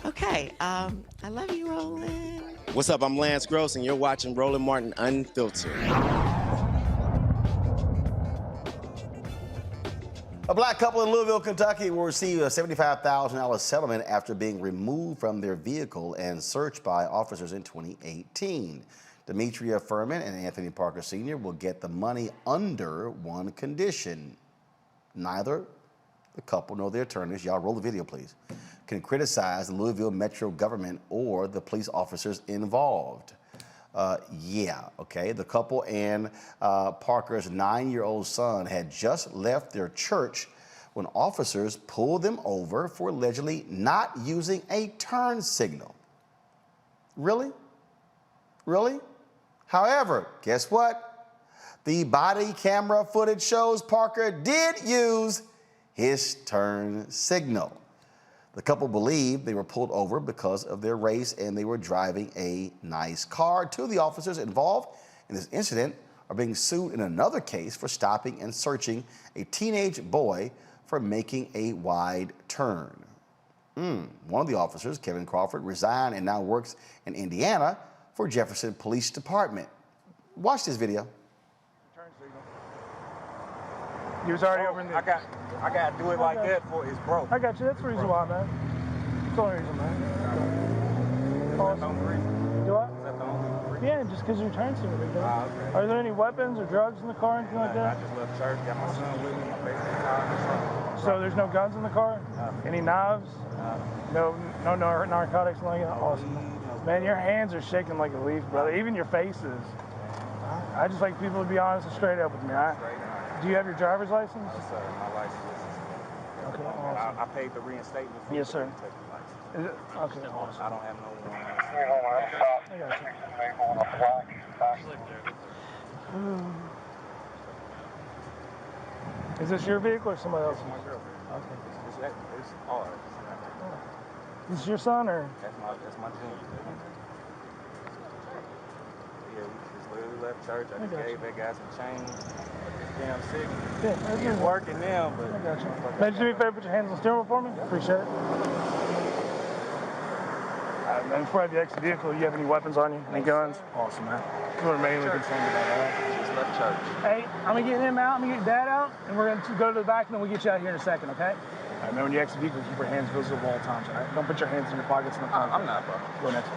Okay, I love you, Roland. What's up? I'm Lance Gross, and you're watching Roland Martin Unfiltered. A black couple in Louisville, Kentucky will receive a $75,000 settlement after being removed from their vehicle and searched by officers in 2018. Demetria Furman and Anthony Parker Sr. will get the money under one condition. Neither the couple nor their attorneys, y'all roll the video please, can criticize the Louisville Metro government or the police officers involved. The couple and Parker's 9-year-old son had just left their church when officers pulled them over for allegedly not using a turn signal. Really? Really? However, guess what? The body camera footage shows Parker did use his turn signal. The couple believed they were pulled over because of their race and they were driving a nice car. Two of the officers involved in this incident are being sued in another case for stopping and searching a teenage boy for making a wide turn. One of the officers, Kevin Crawford, resigned and now works in Indiana for Jefferson Police Department. Watch this video. He was already over in the... I got to do it like that for it's broke. I got you. That's the reason why, man. That's the only reason, man. Is that the only reason? Do what? Is that the only reason? Yeah, just because your turn signal. Okay. Are there any weapons or drugs in the car or anything like that? I just left church, got my son with me, my baseball car. So there's no guns in the car? Any knives? No narcotics like that? Awesome. Man, your hands are shaking like a leaf, brother. Even your faces. I just like people to be honest and straight up with me. Do you have your driver's license? Yes, sir. My license is. Okay, awesome. I paid the reinstatement fee. Yes, sir. Is it? Okay, awesome. I don't have no one. I got you. Is this your vehicle or somebody else's? My girlfriend. Okay. It's ours. Is this your son or? That's my junior. Yeah, we just literally left church. I just gave that guy some change. Damn sick. Yeah, he's working now, but. I got you. Man, do me a favor, put your hands on the steering wheel for me? Appreciate it. Man, before I have you exit the vehicle, you have any weapons on you? Any guns? Awesome, man. We're mainly concerned about that. Just left church. Hey, I'm gonna get him out, I'm gonna get Dad out, and we're gonna go to the back, and then we'll get you out here in a second, okay? All right, man, when you exit the vehicle, keep your hands visible all times, all right? Don't put your hands in your pockets in the front. I'm not, bro. Go next.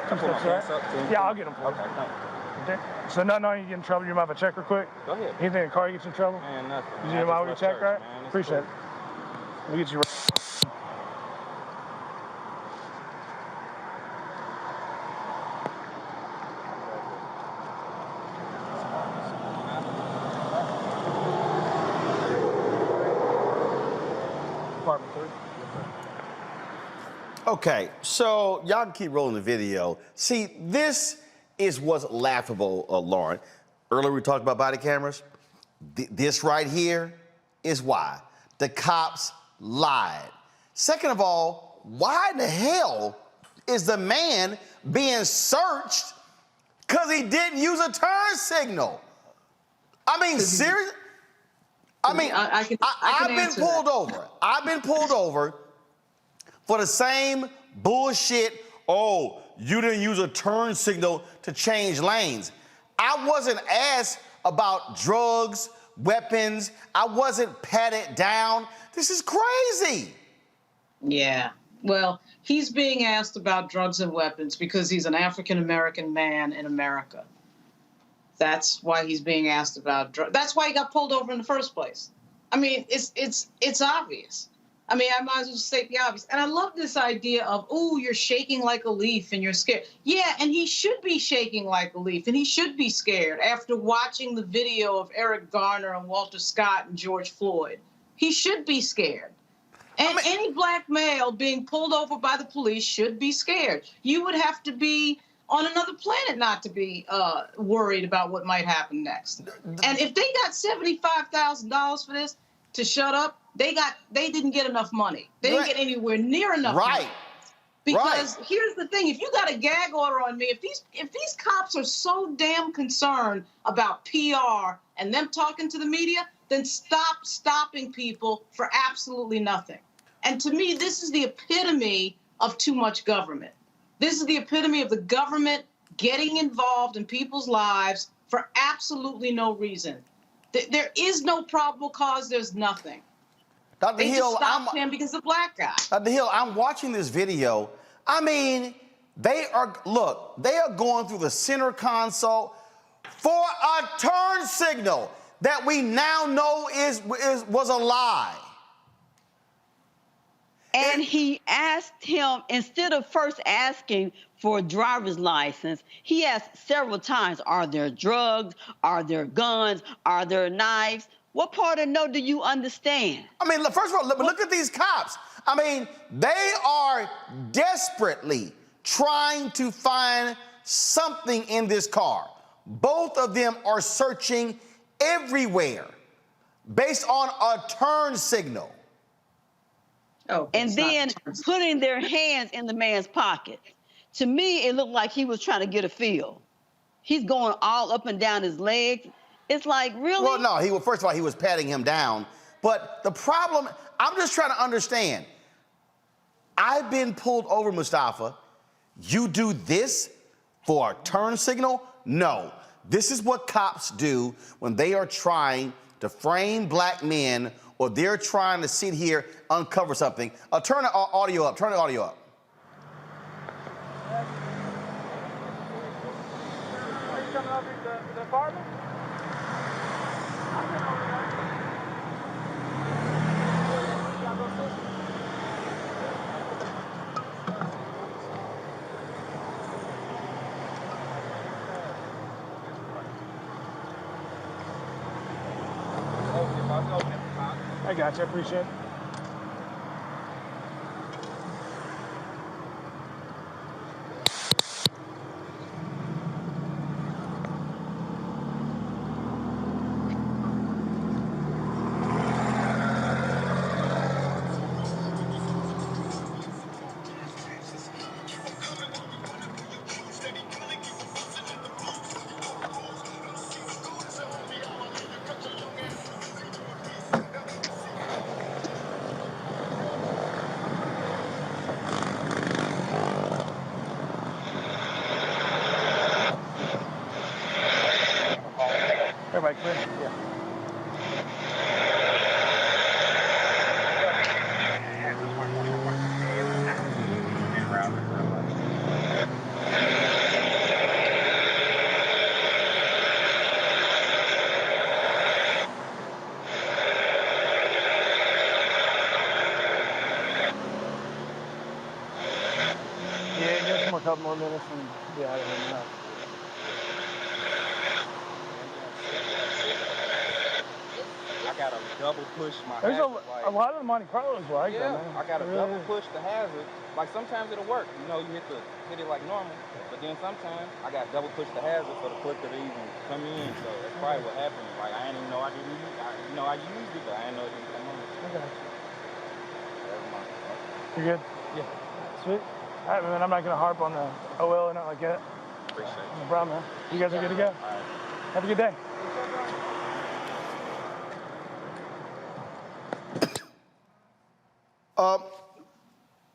Come pull my pants up, too. Yeah, I'll get them for you. Okay. So nothing on you get in trouble. You might have a check real quick? Go ahead. Anything in the car gets you in trouble? Man, nothing. You need a check, right? Appreciate it. We'll get you right. Department 3. Okay, so y'all can keep rolling the video. See, this is what's laughable, Lauren. Earlier we talked about body cameras. This right here is why. The cops lied. Second of all, why in the hell is the man being searched because he didn't use a turn signal? I mean, seriously? I mean, I've been pulled over. I've been pulled over for the same bullshit. Oh, you didn't use a turn signal to change lanes. I wasn't asked about drugs, weapons. I wasn't patted down. This is crazy. Yeah. Well, he's being asked about drugs and weapons because he's an African-American man in America. That's why he's being asked about drugs. That's why he got pulled over in the first place. I mean, it's obvious. I mean, I might as well just state the obvious. And I love this idea of, ooh, you're shaking like a leaf and you're scared. Yeah, and he should be shaking like a leaf and he should be scared after watching the video of Eric Garner and Walter Scott and George Floyd. He should be scared. And any black male being pulled over by the police should be scared. You would have to be on another planet not to be worried about what might happen next. And if they got $75,000 for this to shut up, they didn't get enough money. They didn't get anywhere near enough money. Because here's the thing: if you got a gag order on me, if these cops are so damn concerned about PR and them talking to the media, then stop stopping people for absolutely nothing. And to me, this is the epitome of too much government. This is the epitome of the government getting involved in people's lives for absolutely no reason. There is no probable cause. There's nothing. Dr. They Hill, just stopped him because of the black guy. Dr. Hill, I'm watching this video. I mean, they are going through the center console for a turn signal that we now know was a lie. And he asked him, instead of first asking for a driver's license, he asked several times, are there drugs? Are there guns? Are there knives? What part of no do you understand? I mean, first of all, look at these cops. I mean, they are desperately trying to find something in this car. Both of them are searching everywhere based on a turn signal. Oh, and then putting their hands in the man's pocket. To me, it looked like he was trying to get a feel. He's going all up and down his legs. It's like, really? Well, no, first of all, he was patting him down. But the problem, I'm just trying to understand. I've been pulled over, Mustafa. You do this for a turn signal? No. This is what cops do when they are trying to frame black men or they're trying to sit here, uncover something. Turn the audio up. Turn the audio up. Are you coming over to the apartment? I got you. I appreciate it. Everybody clear? Yeah. Yeah, give us a couple more minutes and be out of here now. I gotta double push my There's hazard a lot of the Monte Carlos like yeah, that, man. I gotta double push the hazard. like sometimes it'll work. You know, you hit it like normal, but then sometimes I got double push the hazard for the clicker to even come in. So that's probably what happened. Like I didn't even know I didn't use it. I used it, but I didn't know it didn't come on. I got you. That's my fault. You good? Yeah. Sweet. All right, man. I'm not gonna harp on the OL or nothing like that. Appreciate it. No problem, man. You guys are good to go. All right. Have a good day.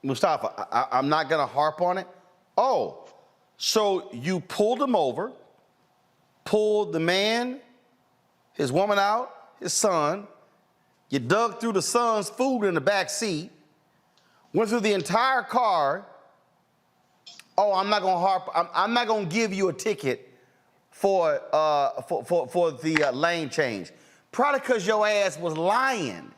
Mustafa, I'm not going to harp on it. Oh, so you pulled him over, pulled the man, his woman out, his son. You dug through the son's food in the back seat, went through the entire car. Oh, I'm not going to harp. I'm not going to give you a ticket for the lane change. Probably because your ass was lying.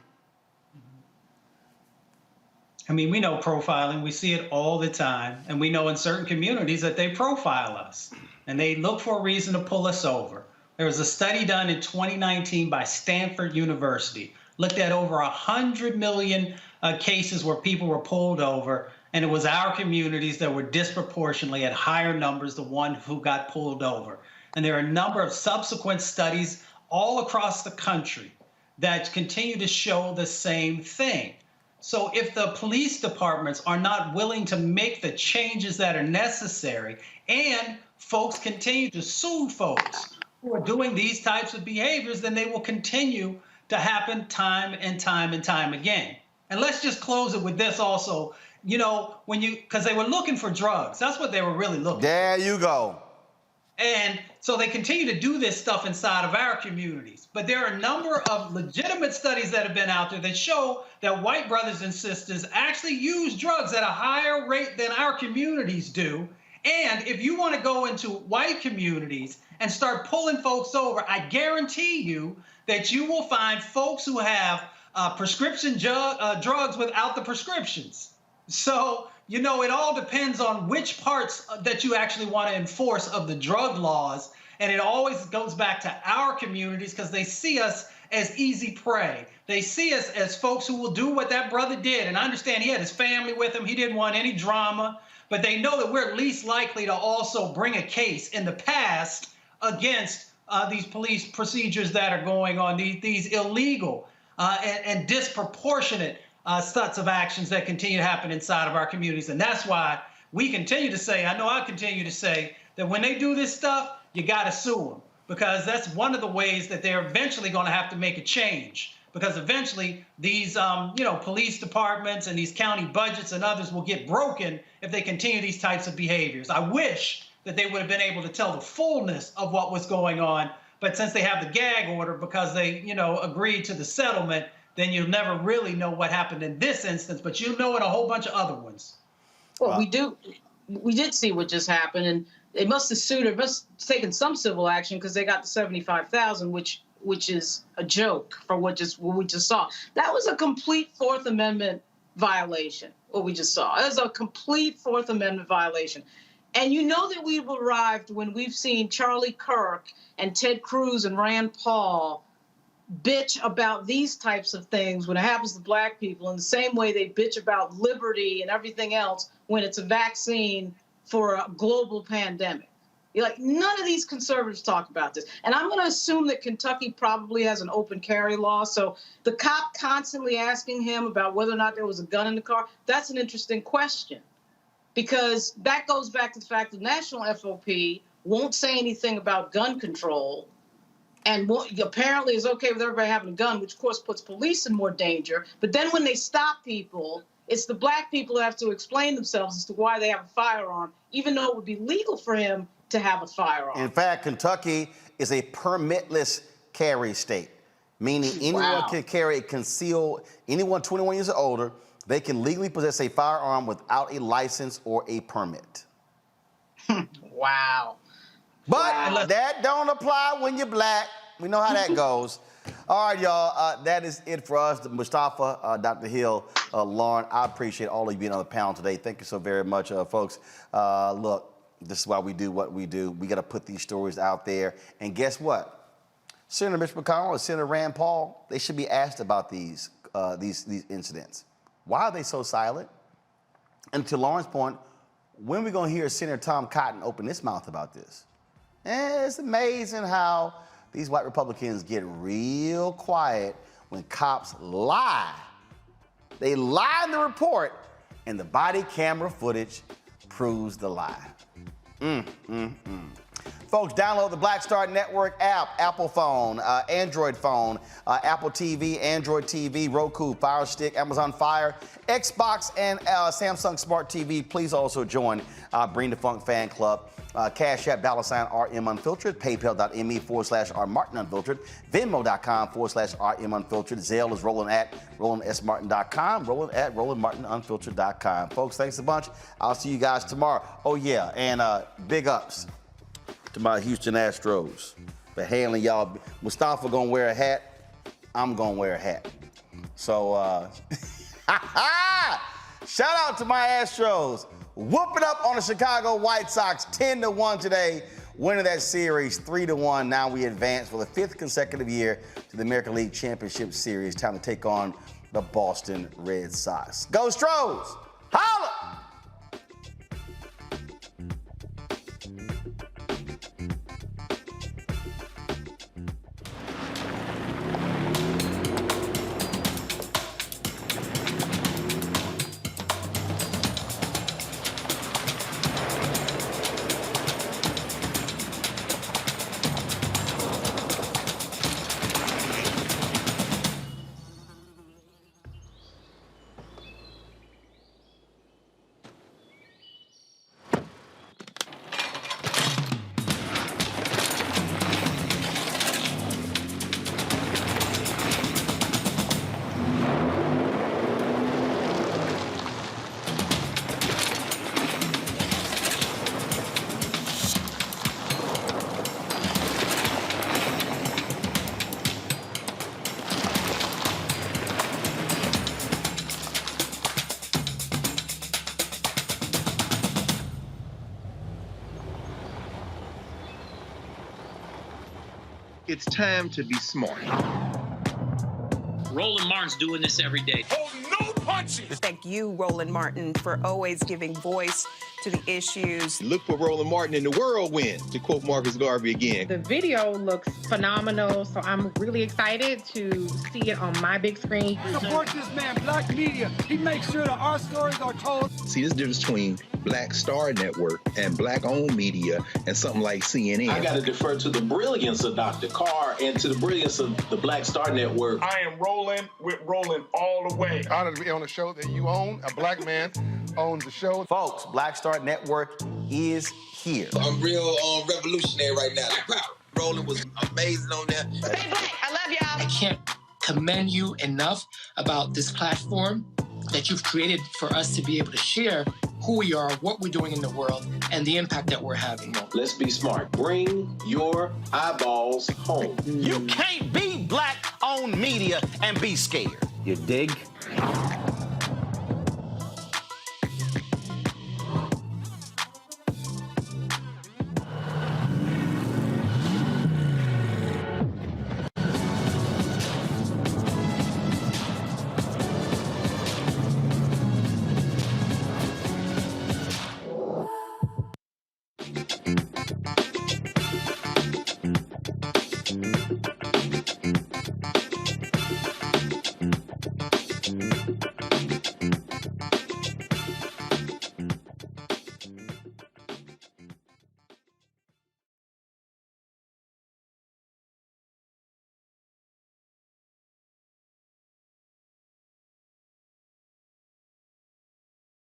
I mean, we know profiling. We see it all the time. And we know in certain communities that they profile us. And they look for a reason to pull us over. There was a study done in 2019 by Stanford University. Looked at over 100 million cases where people were pulled over. And it was our communities that were disproportionately at higher numbers, the one who got pulled over. And there are a number of subsequent studies all across the country that continue to show the same thing. So if the police departments are not willing to make the changes that are necessary, and folks continue to sue folks who are doing these types of behaviors, then they will continue to happen time and time and time again. And let's just close it with this also. You know, because they were looking for drugs. That's what they were really looking for. There you go. And so they continue to do this stuff inside of our communities. But there are a number of legitimate studies that have been out there that show that white brothers and sisters actually use drugs at a higher rate than our communities do. And if you want to go into white communities and start pulling folks over, I guarantee you that you will find folks who have prescription drugs without the prescriptions. So, you know, it all depends on which parts that you actually want to enforce of the drug laws. And it always goes back to our communities because they see us as easy prey. They see us as folks who will do what that brother did. And I understand he had his family with him. He didn't want any drama. But they know that we're least likely to also bring a case in the past against these police procedures that are going on, these illegal and disproportionate sets of actions that continue to happen inside of our communities. And that's why we continue to say, I know I continue to say, that when they do this stuff, you got to sue them, because that's one of the ways that they're eventually going to have to make a change, because eventually these police departments and these county budgets and others will get broken if they continue these types of behaviors. I wish that they would have been able to tell the fullness of what was going on, but since they have the gag order because they agreed to the settlement, then you'll never really know what happened in this instance, but you'll know in a whole bunch of other ones. Well, we did see what just happened, and they must have taken some civil action because they got the $75,000, which is a joke for what we just saw. That was a complete Fourth Amendment violation. What we just saw, it was a complete Fourth Amendment violation. And you know that we've arrived when we've seen Charlie Kirk and Ted Cruz and Rand Paul bitch about these types of things when it happens to black people in the same way they bitch about liberty and everything else when it's a vaccine for a global pandemic. You're like, none of these conservatives talk about this. And I'm going to assume that Kentucky probably has an open carry law. So the cop constantly asking him about whether or not there was a gun in the car, that's an interesting question, because that goes back to the fact that National FOP won't say anything about gun control, and apparently is okay with everybody having a gun, which of course puts police in more danger. But then when they stop people, it's the black people who have to explain themselves as to why they have a firearm, even though it would be legal for him to have a firearm. In fact, Kentucky is a permitless carry state, meaning anyone can carry anyone 21 years or older, they can legally possess a firearm without a license or a permit. Wow. But that don't apply when you're black. We know how that goes. All right, y'all. That is it for us. Mustafa, Dr. Hill, Lauren, I appreciate all of you being on the panel today. Thank you so very much, folks. Look, this is why we do what we do. We got to put these stories out there. And guess what? Senator Mitch McConnell or Senator Rand Paul, they should be asked about these incidents. Why are they so silent? And to Lauren's point, when are we going to hear Senator Tom Cotton open his mouth about this? And it's amazing how these white Republicans get real quiet when cops lie. They lie in the report, and the body camera footage proves the lie. Folks, download the Black Star Network app, Apple phone, Android phone, Apple TV, Android TV, Roku, Fire Stick, Amazon Fire, Xbox, and Samsung Smart TV. Please also join Bring the Funk Fan Club. Cash App, $RM Unfiltered, PayPal.me/R Martin Unfiltered, Venmo.com/RM Unfiltered. Zelle is Roland at RolandSMartin.com, Roland at RolandMartinUnfiltered.com. Folks, thanks a bunch. I'll see you guys tomorrow. Oh, yeah, and big ups to my Houston Astros for handling y'all. Mustafa gonna wear a hat. I'm gonna wear a hat. So, shout out to my Astros. Whooping up on the Chicago White Sox 10-1 today, winning that series 3-1. Now we advance for the 5th consecutive year to the American League Championship Series. Time to take on the Boston Red Sox. Go Stros! Holla! It's time to be smart. Roland Martin's doing this every day. Oh, no punches! Thank you, Roland Martin, for always giving voice to the issues. Look for Roland Martin in the whirlwind, to quote Marcus Garvey again. The video looks phenomenal, so I'm really excited to see it on my big screen. Support this man, Black Media. He makes sure that our stories are told. See, there's a difference between Black Star Network and Black-owned media and something like CNN. I got to defer to the brilliance of Dr. Carr and to the brilliance of the Black Star Network. I am rolling with Roland all the way. Honored to be on a show that you own. A black man owns the show. Folks, Black Star Network is here. I'm real revolutionary right now. Roland was amazing on there. Stay black. I love y'all. I can't commend you enough about this platform that you've created for us to be able to share who we are, what we're doing in the world, and the impact that we're having. Let's be smart. Bring your eyeballs home. You can't be Black-owned media and be scared. You dig?